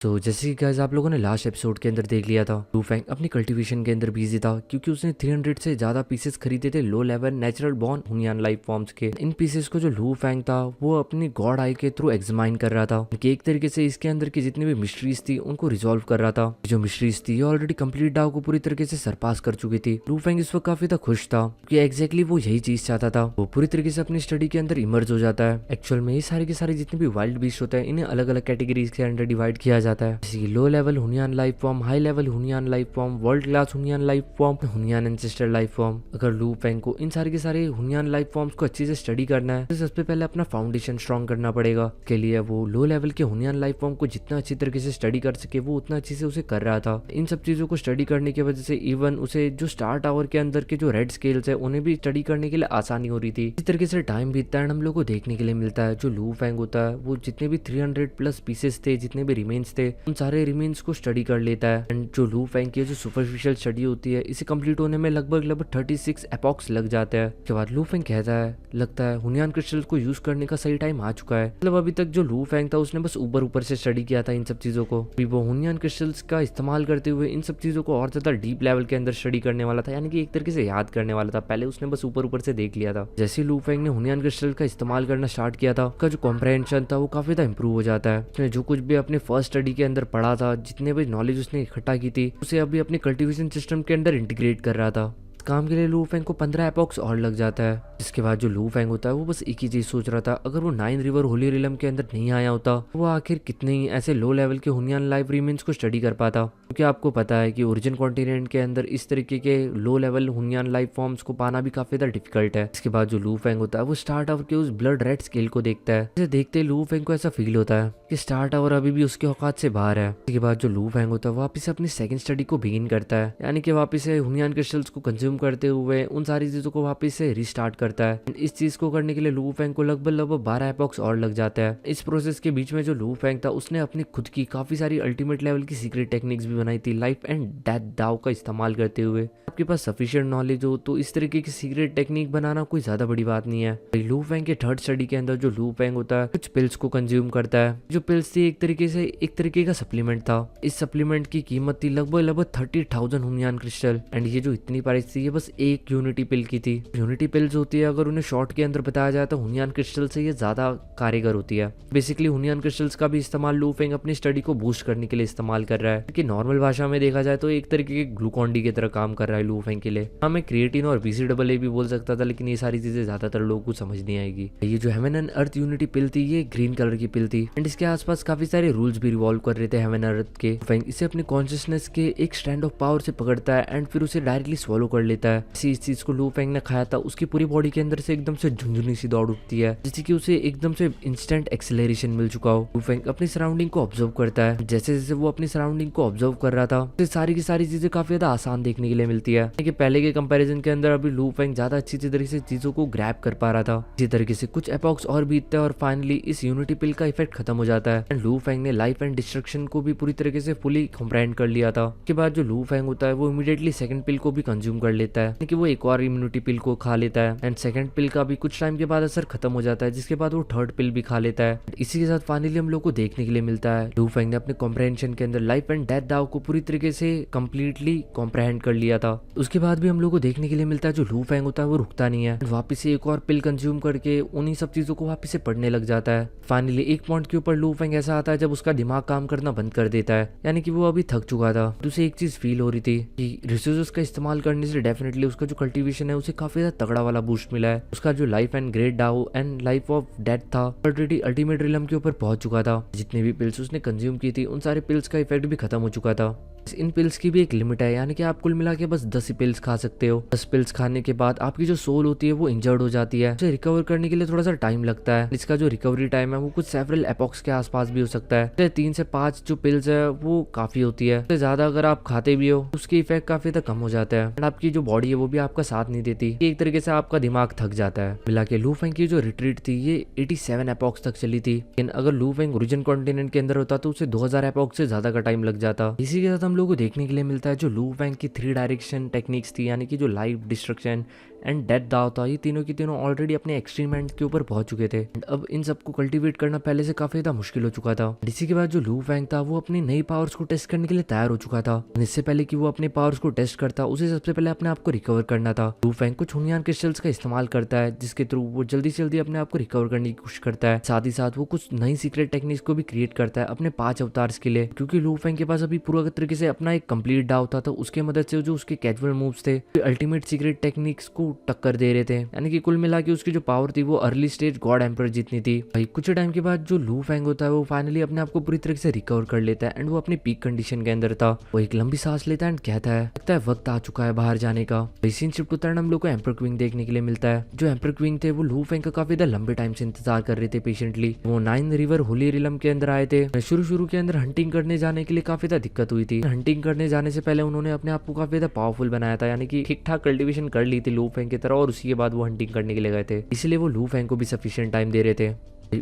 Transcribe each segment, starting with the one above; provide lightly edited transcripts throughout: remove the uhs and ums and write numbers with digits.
तो जैसे कि गाइस आप लोगों ने लास्ट एपिसोड के अंदर देख लिया था, लू फेंग अपनी कल्टीवेशन के अंदर बिजी था क्योंकि उसने 300 से ज्यादा पीसेस खरीदे थे लो लेवल नेचुरल बॉर्न हुनियन लाइफ फॉर्म्स के। इन पीसेस को जो लू फेंग था वो अपनी गॉड आई के थ्रू एग्जामाइन कर रहा था कि एक तरीके से इसके अंदर की जितनी भी मिस्ट्रीज थी उनको रिजोल्व कर रहा था। जो मिस्ट्रीज थी ऑलरेडी कंप्लीट डाउ को पूरी तरीके से सरपास कर चुकी थी। लू फेंग इस वक्त काफी था खुश था क्योंकि एग्जैक्टली वो यही चीज चाहता था। वो पूरी तरीके से अपनी स्टडी के अंदर इमर्ज हो जाता है। एक्चुअल में ये सारे के सारे जितने भी वाइल्ड बीस्ट होते हैं इन्हें अलग अलग कैटेगरीज के अंदर डिवाइड किया जाता है, जैसे लो लेवल हुनियन लाइफ फॉर्म, हाई लेवल हुनियन लाइफ फॉर्म, वर्ल्ड क्लास हुनियन लाइफ फॉर्म, हुनियन एंसेस्टर लाइफ फॉर्म। अगर लू फेंग को इन सारे के सारे हुनियन लाइफ फॉर्म्स को अच्छे से स्टडी करना है तो सबसे पहले अपना फाउंडेशन स्ट्रॉन्ग करना पड़ेगा। के लिए वो लो लेवल के हुनियन लाइफ फॉर्म को जितना अच्छी तरीके से स्टडी कर सके वो उतना अच्छे से उसे कर रहा था। इन सब चीजों को स्टडी करने की वजह से इवन उसे जो स्टार टावर के अंदर के जो रेड स्केल्स है उन्हें भी स्टडी करने के लिए आसानी हो रही थी। इस तरीके से टाइम बीतता है हम लोग को देखने के लिए मिलता है जो लू फेंग होता है वो जितने भी 300 प्लस पीसेस थे, जितने भी रिमेन्स थे, उन सारे रिमेन्स को स्टडी कर लेता है। एंड जो लू फेंग की जो सुपरफिशियल स्टडी होती है इसे कंप्लीट होने में लगभग 36 एपॉक्स लग जाते हैं। उसके बाद लू फेंग कहता है लगता है हुनियन क्रिस्टल को यूज करने का सही टाइम आ चुका है। मतलब अभी तक जो लू फेंग था उसने बस ऊपर ऊपर से स्टडी किया था इन सब चीजों को, अभी वो हुनियन क्रिस्टल्स का इस्तेमाल करते हुए इन सब चीजों को और ज्यादा डीप लेवल के अंदर स्टडी करने वाला था, यानी कि एक तरीके से याद करने वाला था। पहले उसने बस ऊपर ऊपर से देख लिया था। जैसे लू फेंग ने हुनियन क्रिस्टल का इस्तेमाल करना स्टार्ट किया था उसका जो कॉम्प्रहेंशन था वो काफी ज्यादा इंप्रूव हो जाता है। उसने जो कुछ भी अपने फर्स्ट स्टडी के अंदर पढ़ा था, जितने भी नॉलेज उसने इकट्ठा की थी उसे अभी अपने कल्टीवेशन सिस्टम के अंदर इंटीग्रेट कर रहा था। इस काम के लिए लू फेंग को 15 एपॉक्स और लग जाता है। जिसके बाद जो लू फेंग होता है वो बस एक ही चीज सोच रहा था, अगर वो 9 रिवर होली रिलम के अंदर नहीं आया होता तो वो आखिर कितने ही ऐसे लो लेवल के हुनियन लाइफ रिमेन्स को स्टडी कर पाता। क्योंकि आपको पता है कि ओरिजिन कॉन्टिनेंट के अंदर इस तरीके के लो लेवल हुनियन लाइफ फॉर्म्स को पाना भी काफी ज्यादा डिफिकल्ट है। इसके बाद जो लू फेंग होता है वो स्टार टावर के उस ब्लड रेड स्केल को देखता है। इसे देखते ही लू फेंग को ऐसा फील होता है कि स्टार टावर अभी भी उसके औकात से बाहर है। इसके बाद जो लू फेंग होता है वापिस अपनी सेकंड स्टडी को बिगिन करता है, यानी कि वापिस से हुनियन क्रिस्टल्स को कंज्यूम करते हुए उन सारी चीजों को वापस से रिस्टार्ट करता है। इस चीज को करने के लिए लू फेंग को लगभग 12 एपॉक्स और लग जाता है। इस प्रोसेस के बीच में जो लू फेंग था उसने अपनी खुद की काफी सारी अल्टीमेट लेवल की सीक्रेट टेक्निक्स भी बनाई थी लाइफ एंड डेथ दाव का इस्तेमाल करते हुए। आपके पास सफिशिएंट नॉलेज हो तो इस तरीके की सीक्रेट टेक्निक बनाना कोई ज्यादा बड़ी बात नहीं है। लू फेंग के थर्ड स्टडी के अंदर जो लू फेंग होता है कुछ पिल्स को कंज्यूम करता है। जो पिल्स थी एक तरीके का सप्लीमेंट था। इस सप्लीमेंट की कीमत थी लगभग 30,000 हुनियन क्रिस्टल। एंड ये जो इतनी प्राइस थी ये बस एक यूनिटी पिल की थी। यूनिटी पिल्स होती है अगर उन्हें शॉर्ट के अंदर बताया जाए तो हुनियन क्रिस्टल से ये ज्यादा कारगर होती है। बेसिकली हुनियन क्रिस्टल्स का भी इस्तेमाल लू फेंग अपनी स्टडी को बूस्ट करने के लिए इस्तेमाल कर रहा है, कि नॉर्मल भाषा में देखा जाए तो एक तरीके के ग्लूकॉन डी की तरह काम कर रहा है लू फेंग के लिए। हाँ, मैं क्रिएटिन और BCAA भी बोल सकता था, लेकिन ये सारी चीजें ज्यादातर लोगों को समझ नहीं आएगी। ये जो हेवन एंड अर्थ यूनिटी पिल थी ये ग्रीन कलर की पिल थी एंड इसके आसपास काफी सारे रूल्स भी रिवॉल्व कर रहे थे हेवन अर्थ के। फेंग इसे अपने कॉन्शियसनेस के एक स्ट्रैंड ऑफ पावर से पकड़ता है एंड फिर उसे डायरेक्टली स्वॉलो कर लेता है। इस चीज को लू फेंग ने खाया था उसकी पूरी बॉडी के अंदर से एकदम से झुंझुनी सी दौड़ उठती है, जैसे कि उसे एकदम से इंस्टेंट एक्सेलरेशन मिल चुका हो। लू फेंग अपनी सराउंडिंग को ऑब्जर्व करता है। जैसे जैसे वो अपनी सराउंडिंग को ऑब्जर्व कर रहा था तो सारी की सारी चीजें काफी ज्यादा आसान देखने के लिए मिलती है, कि पहले के कंपैरिजन के अंदर अभी लू फेंग ज्यादा अच्छी तरीके से चीजों को ग्रैब कर पा रहा था। इसी तरीके से कुछ एपॉक्स और बीतते हैं और फाइनली इस यूनिटी पिल का इफेक्ट खत्म हो जाता है एंड लू फेंग ने लाइफ एंड डिस्ट्रक्शन को भी पूरी तरीके से फुली कॉम्प्रहेंड कर लिया था। उसके बाद जो लू फेंग होता है वो इमीडिएटली सेकंड पिल को भी कंज्यूम कर लेता है, कि वो एक और इम्यूनिटी पिल को खा लेता है एंड सेकंड पिल का भी कुछ टाइम के बाद असर खत्म हो जाता है, जिसके बाद वो थर्ड पिल भी खा लेता है। इसी के साथ फाइनली हम लोग को देखने के लिए मिलता है लू फेंग ने अपने कॉम्प्रहेंशन के अंदर लाइफ एंड डेथ दाव को पूरी तरीके से कंप्लीटली कॉम्प्रहेंड कर लिया था। उसके बाद भी हम लोग को देखने के लिए मिलता है जो लू फेंग होता है वो रुकता नहीं है, वापस से एक और पिल कंज्यूम करके उन्हीं सब चीजों को वापस से पढ़ने लग जाता है। फाइनली एक पॉइंट के ऊपर लू फेंग ऐसा आता है जब उसका दिमाग काम करना बंद कर देता है, यानी कि वो अभी थक चुका था। तो उसे एक चीज फील हो रही थी कि रिसोर्सेस का इस्तेमाल करने से डेफिनेटली उसका जो कल्टीवेशन है उसे काफी ज्यादा तगड़ा वाला बूस्ट मिला है। उसका जो लाइफ एंड ग्रेट डाउ एंड लाइफ ऑफ डेथ था ऑलरेडी अल्टीमेट रिलम के ऊपर पहुंच चुका था। जितने भी पिल्स उसने कंज्यूम की थी उन सारे पिल्स का इफेक्ट भी खत्म हो चुका था। इन पिल्स की भी एक लिमिट है, यानी कि आप कुल मिला के बस 10 ही पिल्स खा सकते हो। 10 पिल्स खाने के बाद आपकी जो सोल होती है वो इंजर्ड हो जाती है, उसे रिकवर करने के लिए थोड़ा सा टाइम लगता है। इसका जो रिकवरी टाइम है वो कुछ सेवरल एपॉक्स के आसपास भी हो सकता है। 3 से 5 जो पिल्स है वो काफी होती है। उससे ज्यादा अगर आप खाते भी हो उसके इफेक्ट काफी तक कम हो जाता है एंड आपकी जो बॉडी है वो भी आपका साथ नहीं देती, एक तरीके से आपका दिमाग थक जाता है। मिला के लू फेंग की जो रिट्रीट थी ये 87 एपॉक्स तक चली थी, लेकिन अगर लू फेंग ओरिजिन कॉन्टिनेंट के अंदर होता तो उसे 2000 एपॉक्स से ज्यादा का टाइम लग जाता। इसी के साथ हम लोग को देखने के लिए मिलता है जो लू फेंग की 3 डायरेक्शन टेक्निक्स थी, यानी कि जो लाइफ डिस्ट्रक्शन एंड डेथ दाव था, ये तीनों की तीनों ऑलरेडी अपने एक्सट्रीम एंड के ऊपर पहुंच चुके थे। And अब इन सबको कल्टीवेट करना पहले से काफी ज्यादा मुश्किल हो चुका था। इसी के बाद जो लू फैंग था वो अपनी नई पावर्स को टेस्ट करने के लिए तैयार हो चुका था। इससे पहले कि वो अपने पावर्स को टेस्ट करता, उसे सबसे पहले अपने आप को रिकवर करना था। लू फैंग कुछ हुनियान क्रिस्टल्स का इस्तेमाल करता है, जिसके थ्रू वो जल्दी से जल्दी अपने आप को रिकवर करने की कोशिश करता है। साथ ही साथ वो कुछ नई सीक्रेट टेक्निक्स को भी क्रिएट करता है अपने 5 अवतार्स के लिए, क्योंकि लू फैंग के पास अभी पूरा तरीके से अपना एक कंप्लीट डाव था। तो उसके मदद से जो उसके कैजुअल मूव्स थे अल्टीमेट सीक्रेट टेक्निक्स को टक्कर दे रहे थे। यानी कि कुल मिला के उसकी जो पावर थी वो अर्ली स्टेज गॉड एम्पर जितनी थी। भाई कुछ टाइम के बाद जो लू फैंग होता है वो फाइनली अपने आप को पूरी तरीके से रिकवर कर लेता है एंड वो अपनी पीक कंडीशन के अंदर था। वो एक लंबी सांस लेता है एंड कहता है लगता है वक्त आ चुका है बाहर जाने का। सीन शिफ्ट होता है, हम लोग को एम्पर क्विंग देखने के लिए मिलता है। जो एम्पर क्विंग थे वो लू फैंग का काफी लंबे टाइम से इंतजार कर रहे थे पेशेंटली। वो 9 रिवर होली रिलम के अंदर आए थे। शुरू के अंदर हंटिंग करने जाने के लिए काफी दिक्कत हुई थी। हंटिंग करने जाने से पहले उन्होंने अपने आप को काफी पावरफुल बनाया था, यानी कि ठीक ठाक कल्टीवेशन कर ली थी लू फैंग की तरह, और उसी के बाद वो हंटिंग करने के लिए गए थे। इसलिए वो लू फैंग को भी सफिशिएंट टाइम दे रहे थे।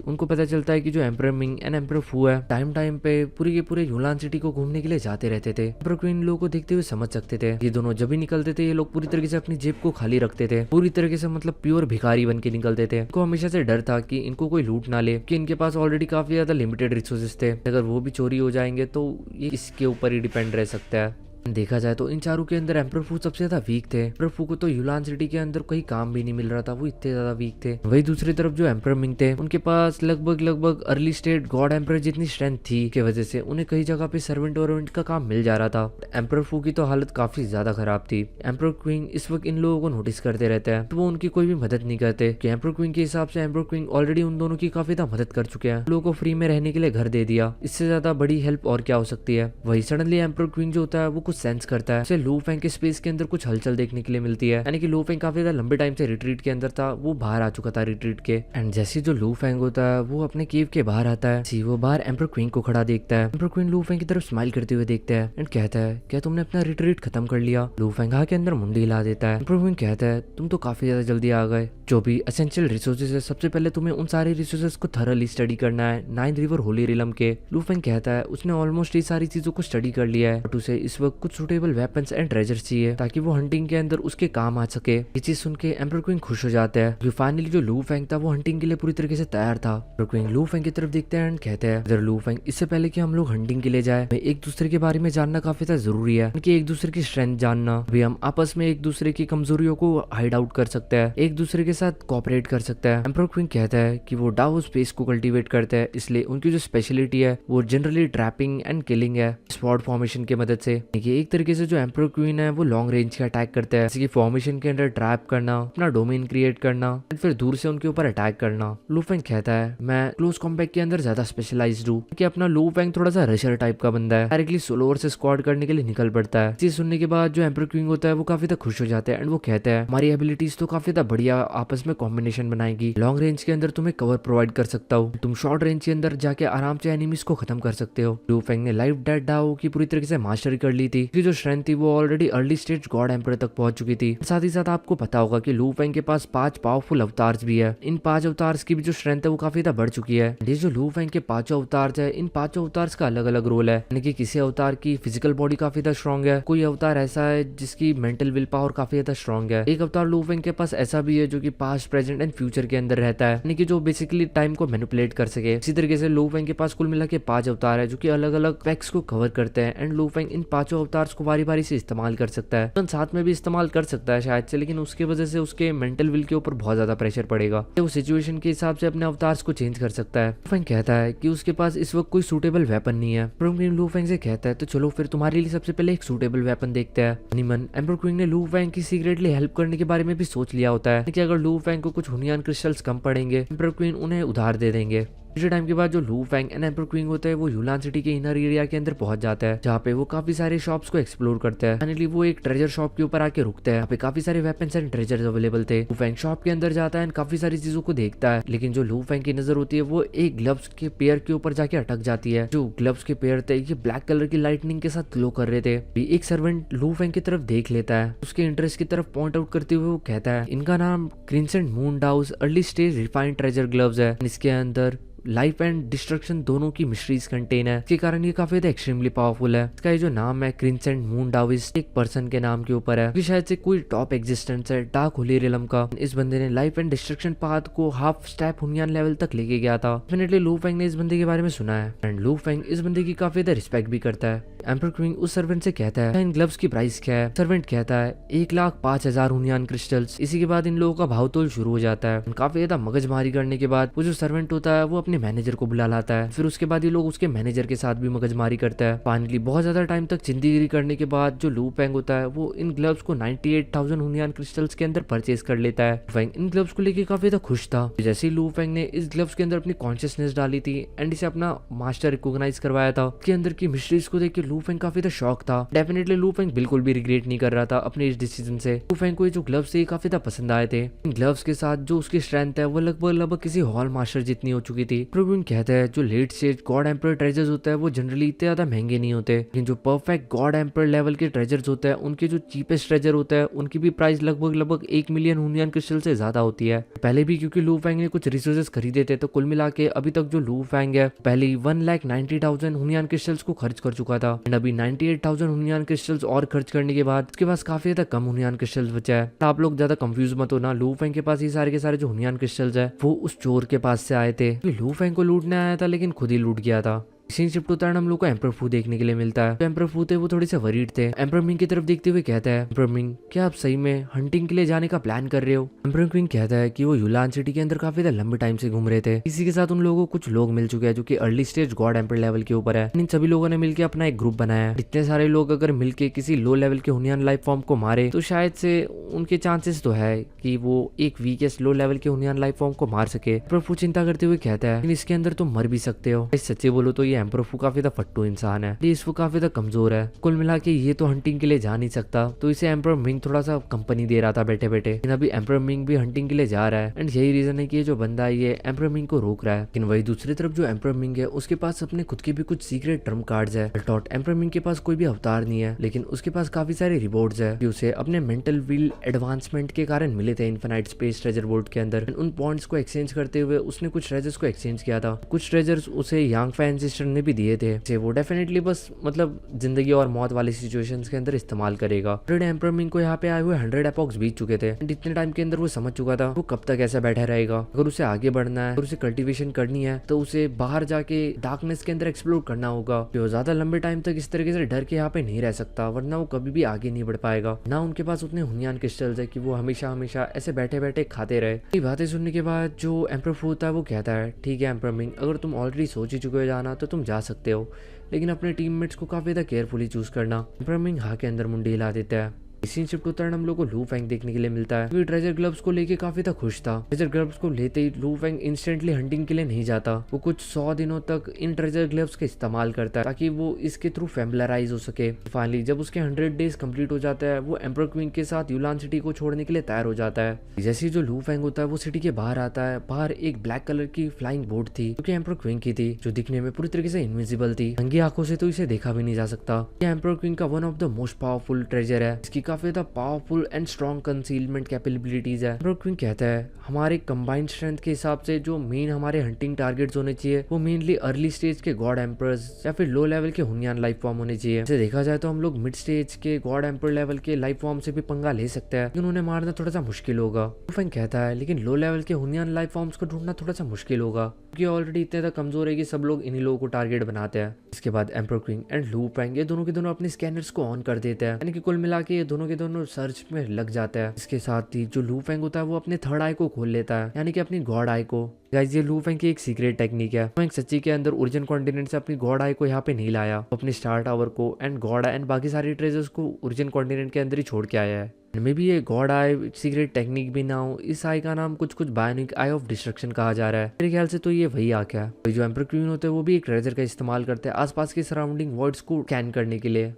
उनको पता चलता है कि जो एम्पर मिंग एंड एम्पर फू है टाइम पे पूरी के पूरे यूलान सिटी को घूमने के लिए जाते रहते थे। एम्पर क्वीन लोगों को देखते हुए समझ सकते थे ये दोनों जब भी निकलते थे ये लोग पूरी तरीके से अपनी जेब को खाली रखते थे, पूरी तरीके से मतलब प्योर भिखारी बन के निकलते थे। इनको हमेशा से डर था कि इनको कोई लूट ना ले, कि इनके पास ऑलरेडी काफी ज्यादा लिमिटेड रिसोर्सेज थे, अगर वो भी चोरी हो जाएंगे तो ये इसके ऊपर ही डिपेंड रह सकता है। देखा जाए तो इन चारों के अंदर एम्पर फू सबसे ज्यादा वीक थे। एम्पर फू को तो यूलान सिटी के अंदर कोई काम भी नहीं मिल रहा था, वो इतने ज्यादा वीक थे। वही दूसरी तरफ जो एम्पर मिंग थे उनके पास लगभग अर्ली स्टेट गॉड एम्पर जितनी स्ट्रेंथ थी, के वजह से उन्हें कई जगह पे सर्वेंट वर्वेंट का काम मिल जा रहा था। एम्पर फू की तो हालत काफी ज्यादा खराब थी। एम्पर क्वीन इस वक्त इन लोगों को नोटिस करते रहते हैं, तो वो उनकी कोई भी मदद नहीं करते। कि एम्पर क्वीन के हिसाब से एम्पर क्वीन ऑलरेडी उन दोनों की काफी ज्यादा मदद कर चुके हैं, लोगों को फ्री में रहने के लिए घर दे दिया, इससे ज्यादा बड़ी हेल्प और क्या हो सकती है। वही सडनली एम्पर क्वीन जो होता है वो कुछ सेंस करता है, लू फैंग के स्पेस के अंदर कुछ हलचल देखने के लिए मिलती है। यानी कि लू फैंग काफी लंबे टाइम से रिट्रीट के अंदर था, वो बाहर आ चुका था रिट्रीट के। एंड जैसे जो लू फैंग होता है वो अपने केव के बाहर आता है, वो बाहर एम्पर क्वीन को खड़ा देखता है। एम्पर क्वीन लू फैंग की तरफ स्माइल करते हुए देखता है एंड कहता है क्या तुमने अपना रिट्रीट खत्म कर लिया? लू फैंग के अंदर मुंडी हिला देता है। एम्पर क्वीन कहता है तुम तो काफी ज्यादा जल्दी आ गए, जो भी एसेंशियल रिसोर्सेज है सबसे पहले तुम्हें उन सारे रिसोर्सेज को थरली स्टडी करना है 9 रिवर होली रिलम के। लू फैंग कहता है उसने ऑलमोस्ट ये सारी चीजों को स्टडी कर लिया है, बट उसे इस वक्त कुछ सुटेबल वेपन्स एंड ट्रेजर्स चाहिए ताकि वो हंटिंग के अंदर उसके काम आ सके। ये चीज सुन के एम्पर क्वीन खुश हो जाता है। फाइनली जो लू फैंग था वो हंटिंग के लिए पूरी तरीके से तैयार था। एम्पर क्वीन लू फैंग की तरफ देखते हैं एंड कहते हैं इधर लू फैंग, इससे पहले कि हम लोग हंटिंग के लिए जाए एक दूसरे के बारे में जानना काफी ज्यादा जरूरी है, कि एक दूसरे की स्ट्रेंथ जानना। अभी हम आपस में एक दूसरे की कमजोरियों को हाइड आउट कर सकते हैं, एक दूसरे के साथ कोऑपरेट कर सकता है। एम्पर क्वीन कहता है कि वो डाओ स्पेस को कल्टीवेट करते हैं, इसलिए उनकी जो स्पेशलिटी है वो जनरली ट्रैपिंग एंड किलिंग है स्पॉट फॉर्मेशन की मदद से। एक तरीके से जो एम्पर क्वीन है वो लॉन्ग रेंज का अटैक करता है, जैसे कि फॉर्मेशन के अंदर ट्रैप करना, अपना डोमेन क्रिएट करना, फिर दूर से उनके ऊपर अटैक करना। लू फैंग कहता है मैं क्लोज कॉम्बैट के अंदर ज्यादा स्पेशलाइज्ड हूँ, कि अपना लू फैंग थोड़ा सा रशर टाइप का बंदा है, डायरेक्टली सोलो से स्क्वाड करने के लिए निकल पड़ता है। चीज सुनने के बाद जो एम्पर क्वीन होता है वो काफी खुश हो जाता है एंड वो कहता है हमारी एबिलिटीज तो काफी बढ़िया आपस में कॉम्बिनेशन बनाएगी। लॉन्ग रेंज के अंदर तुम्हें कवर प्रोवाइड कर सकता हूँ, तुम शॉर्ट रेंज के अंदर जाके आराम से एनिमीज को खत्म कर सकते हो। लू फैंग ने लाइफ डेड डाओ की पूरी तरीके से मास्टरी कर ली थी, जो स्ट्रेंथ थी वो already early stage god emperor तक पहुंच चुकी थी। साथ ही साथ आपको पता होगा कि लू फैंग के पास 5 पावरफुल अवतार्स भी है। इन 5 अवतार्स की भी जो स्ट्रेंथ है वो काफी बढ़ चुकी है। ये जो लू फैंग के 5 अवतार्स है, इन 5 अवतार्स का अलग अलग रोल है, यानी कि किसी अवतार की फिजिकल बॉडी काफी स्ट्रॉन्ग है, कोई अवतार ऐसा है जिसकी मेंटल विल पावर काफी ज्यादा स्ट्रॉन्ग है। एक अवतार लू फैंग के पास ऐसा भी है जो कि पास्ट प्रेजेंट एंड फ्यूचर के अंदर रहता है, यानी कि जो बेसिकली टाइम को मैनिपुलेट कर सके। इसी तरीके से लू फैंग के पास कुल मिला के 5 अवतार है जो कि अलग अलग पैक्स को कवर करते हैं एंड लू फैंग इन 5 अवतार्स को बारी बारी से इस्तेमाल कर सकता है। साथ में भी इस्तेमाल कर सकता है शायद से, लेकिन उसके वजह से उसके मेंटल विल के ऊपर बहुत ज्यादा प्रेशर पड़ेगा, वो सिचुएशन के हिसाब से अपने अवतार्स को चेंज कर सकता है। लू फैंग कहता है कि उसके पास इस वक्त कोई सूटेबल वेपन नहीं है। एम्पर क्वीन लू फैंग से कहता है तो चलो फिर तुम्हारे लिए सबसे पहले एक सूटेबल वेपन देखते हैं। हनीमन एम्पर क्वीन ने लू फैंग की सीक्रेटली हेल्प करने के बारे में भी सोच लिया होता है कि अगर लू फैंग को कुछ हुनियान क्रिस्टल्स कम पड़ेंगे एम्पर क्वीन उन्हें उधार दे देंगे। कुछ टाइम के बाद जो लू फैंग एंड एम्पर क्वीन होता है वो यूलान सिटी के इनर एरिया के अंदर पहुंच जाता है, जहाँ पे वो काफी सारे शॉप्स को एक्सप्लोर करता है। फाइनली वो एक ट्रेजर शॉप के ऊपर आके रुकता है, यहाँ पे काफी सारे वेपन्स एंड ट्रेजर्स अवेलेबल थे। लू फैंग शॉप के अंदर जाता है एंड काफी सारी चीजों को देखता है, लेकिन जो लू फैंग की नजर होती है वो एक ग्लव्स के पेयर के ऊपर जाके अटक जाती है। जो ग्लव्स के पेयर थे ये ब्लैक कलर की लाइटनिंग के साथ ग्लो कर रहे थे। एक सर्वेंट लू फैंग की तरफ देख लेता है, उसके इंटरेस्ट की तरफ पॉइंट आउट करते हुए वो कहता है इनका नाम क्रिंसेंट मून डाउस early stage refined treasure gloves है, इसके अंदर लाइफ एंड डिस्ट्रक्शन दोनों की मिस्ट्रीज कंटेन है, इसके कारण ये काफी ज्यादा एक्सट्रीमली पावरफुल है। इसका ये जो नाम है क्रिंसेंट मून डाविस्ट एक पर्सन के नाम के ऊपर है, शायद से कोई टॉप एग्जिस्टेंस है डार्क होली रिलम का। इस बंदे ने लाइफ एंड डिस्ट्रक्शन पाथ को हाफ स्टेप हुनियान लेवल तक लेके गया था। डेफिनेटली लू फेंग ने इस बंदे के बारे में सुना है एंड लू फेंग इस बंदे की काफी ज्यादा रिस्पेक्ट भी करता है। एम्पर क्विंग उस सर्वेंट से कहता है इन ग्लव्स की प्राइस क्या है। सर्वेंट कहता है 1,05,000 हुनियान क्रिस्टल्स। इसी के बाद इन लोगों का भावतोल शुरू हो जाता है। काफी ज्यादा मगजमारी करने के बाद वो जो सर्वेंट होता है वो अपने मैनेजर को बुला लाता है। फिर उसके बाद ये लोग उसके मैनेजर के साथ भी मगजमारी करता है। फाइनली बहुत ज्यादा टाइम तक जिंदगी करने के बाद जो लू फेंग होता है वो इन ग्लव्स को 98,000 हुनियान क्रिस्टल्स के अंदर परचेज कर लेता है। फेंग इन ग्लव्स को लेके काफी ज्यादा खुश था। जैसे ही लू फेंग ने इस ग्लव्स के अंदर अपनी कॉन्शियसनेस डाली थी एंड इसे अपना मास्टर रिकॉग्नाइज करवाया था, उसके अंदर की मिस्ट्रीज को देख के लू फेंग काफी ज्यादा शॉक था। डेफिनेटली लू फेंग बिल्कुल भी रिग्रेट नहीं कर रहा था अपने इस डिसीजन से। लू फेंग को ये जो ग्लव्स थे काफी ज्यादा पसंद आए थे। इन ग्लव्स के साथ जो उसकी स्ट्रेंथ है वो लगभग किसी हॉल मास्टर जितनी हो चुकी थी। प्रवीण कहता है जो late stage god emperor treasures होता है वो जनरली इतने ज्यादा महंगे नहीं होते, लेकिन जो परफेक्ट गॉड एम्पर लेवल के ट्रेजर्स होते हैं उनके जो चीपेस्ट ट्रेजर होता है उनकी भी प्राइस लगभग 1 मिलियन हुनियान क्रिस्टल से ज्यादा होती है। पहले भी क्योंकि लू फेंग ने कुछ रिसोर्सेज खरीदे थे, तो कुल मिला के अभी तक जो लू फेंग है पहले 1,90,000 हुनियान क्रिस्टल्स को खर्च कर चुका था एंड अभी 98,000 हुनियान क्रिस्टल्स और खर्च करने के बाद उसके पास काफी ज्यादा कम हुनियान क्रिस्टल्स बचा है। तो आप लोग ज्यादा कंफ्यूज मत होना, लू फेंग के पास ये सारे के सारे जो हुनियान क्रिस्टल्स है वो उस चोर के पास से आए थे। लू फेंग को लूटने आया था लेकिन खुद ही लूट गया था। सीन शिफ्ट होता है हम लोग को एम्पर फू देखने के लिए मिलता है। तो एम्पर फू थे वो थोड़े से वरीड थे। एम्पर मिंग की तरफ देखते हुए कहता है एम्पर मिंग क्या आप सही में हंटिंग के लिए जाने का प्लान कर रहे हो। एम्पर मिंग कहता है कि वो युलान सिटी के अंदर काफी लंबे टाइम से घूम रहे थे। इसी के साथ उन लोगों को कुछ लोग मिल चुके हैं जो कि early stage god emperor level के ऊपर है। इन सभी लोगों ने मिलकर अपना एक ग्रुप बनाया। इतने सारे लोग अगर मिलके किसी लो लेवल के हुनियान लाइफ फॉर्म को मारे तो शायद से उनके चांसेस तो है कि वो एक वीकेस्ट लो लेवल के हुनियान लाइफ फॉर्म को मार सके। एम्पर फू चिंता करते हुए कहता है इसके अंदर तुम मर भी सकते हो। सच्ची बोलो तो ये एम्पर फू काफी फट्टू इंसान है, इसको काफी ज्यादा कमजोर है। कुल मिला के ये तो हंटिंग के लिए जा नहीं सकता, तो इसे एम्पर मिंग थोड़ा सा कंपनी दे रहा था बैठे बैठे। लेकिन अभी एम्पर मिंग भी हंटिंग के लिए जा रहा है एंड यही रीजन है कि ये जो बंदा है ये एम्पर मिंग को रोक रहा है। लेकिन वही दूसरी तरफ जो एम्पर मिंग है उसके पास अपने खुद के भी कुछ सीक्रेट ट्रम्प कार्ड्स है। एम्पर मिंग के पास कोई भी अवतार नहीं है, लेकिन उसके पास काफी सारे रिवॉर्ड्स है जो उसे अपने मेंटल व्हील एडवांसमेंट के कारण मिले थे इन्फिनाइट स्पेस ट्रेजर वोल्ट के अंदर। उन पॉइंट्स को एक्सचेंज करते हुए उसने कुछ ट्रेजर्स को एक्सचेंज किया था। कुछ ट्रेजर्स उसे यांग फैन सिस्टर ने भी दिए थे, वो डेफिनेटली बस मतलब जिंदगी और मौत वाली सिचुएशंस के अंदर इस्तेमाल करेगा। एम्पर मिंग को यहाँ पे आए हुए 100 एपॉक्स बीत चुके थे एंड इतने टाइम के अंदर वो समझ चुका था वो कब तक ऐसा बैठा रहेगा। अगर उसे आगे बढ़ना है, अगर उसे कल्टीवेशन करनी है तो उसे बाहर जाके डार्कनेस के अंदर एक्सप्लोर करना होगा। वो ज्यादा लंबे टाइम तक इस तरीके से डर के यहाँ पे नहीं रह सकता, वरना वो कभी भी आगे नहीं बढ़ पाएगा। ना उनके पास उतने हुनियान क्रिस्टल्स है कि वो हमेशा हमेशा ऐसे बैठे बैठे खाते रहे। ये बातें सुनने के बाद जो एम्पर फू होता है वो कहता है ठीक है एम्पर मिंग, अगर तुम ऑलरेडी सोच ही चुके हो जाना तो तुम जा सकते हो, लेकिन अपने टीममेट्स को काफी ज्यादा केयरफुली चूज करना। एम्पर मिंग हाँ के अंदर मुंडी हिला देता है। सीन शिफ्ट होता है हम लोग को लू फेंग देखने के लिए मिलता है। वो ट्रेजर ग्लव्स को लेके काफी ज्यादा खुश था। ट्रेजर ग्लव्स को लेते ही लू फेंग इंस्टेंटली हंटिंग के लिए नहीं जाता। वो कुछ 100 दिनों तक इन ट्रेजर ग्लव्स का इस्तेमाल करता है ताकि वो इसके थ्रू फैमिलराइज हो सके। फाइनली जब उसके 100 डेज कंप्लीट हो जाता है वो एम्पर क्वीन के साथ यूलान सिटी को छोड़ने के लिए तैयार हो जाता है। जैसे जो लू फेंग होता है वो सिटी के बाहर आता है। बाहर एक ब्लैक कलर की फ्लाइंग बोट थी जो कि एम्पर क्वीन की थी, जो दिखने में पूरी तरीके से इनविजिबल थी। नंगी आंखों से तो इसे देखा भी नहीं जा सकता। ये एम्पर क्वीन का one of the most powerful treasure है। इसकी काफी ज्यादा powerful and strong concealment capabilities है। एम्पर क्वीन कहता है हमारे कंबाइंड स्ट्रेंथ के हिसाब से जो मेन हमारे हंटिंग टारगेट्स होने चाहिए वो मेनली अर्ली स्टेज के गॉड एम्पर्स या फिर लो लेवल के हुनियान लाइफ फॉर्म होने चाहिए। जैसे देखा जाए तो हम लोग मिड स्टेज के गॉड एम्पर लेवल के लाइफ फॉर्म से भी पंगा ले सकते हैं, लेकिन उन्हें मारना थोड़ा सा मुश्किल होगा। लू फेंग कहता है लेकिन लो लेवल के हुनियान लाइफ फॉर्म्स को ढूंढना थोड़ा सा मुश्किल होगा क्योंकि ऑलरेडी इतने तक कमजोर है कि सब लोग इन्हीं लोगों को टारगेट बनाते हैं। इसके बाद एम्पर क्वीन एंड लू फेंग ये दोनों के दोनों अपने स्कैनर्स को ऑन कर देते हैं, यानी कि कुल मिला के ये दोनों के दोनों सर्च में लग जाते हैं। इसके साथ ही जो लू फेंग होता है वो अपने थर्ड आई को खोल लेता है, यानी कि अपनी गॉड आई को। गाइस ये लू फेंग की एक सीक्रेट टेक्निक है। फेंग सच्ची के अंदर ओरिजिन कॉन्टिनेंट से अपनी गॉड आई को यहाँ पे नहीं लाया, अपने स्टार टावर को एंड गॉड आई एंड बाकी सारी ट्रेजर्स को ओरिजिन कॉन्टिनेंट के अंदर ही छोड़ के आया है। मे भी ये गॉड आई सीक्रेट टेक्निक भी ना हो, इस आई का नाम कुछ बायोनिक आई ऑफ डिस्ट्रक्शन कहा जा रहा है। मेरे ख्याल से तो ये वही आंख है। जो एम्पर क्वीन होते हैं वो भी एक ट्रेजर का इस्तेमाल करते हैं आसपास के सराउंडिंग वर्ड्स को स्कैन करने के लिए।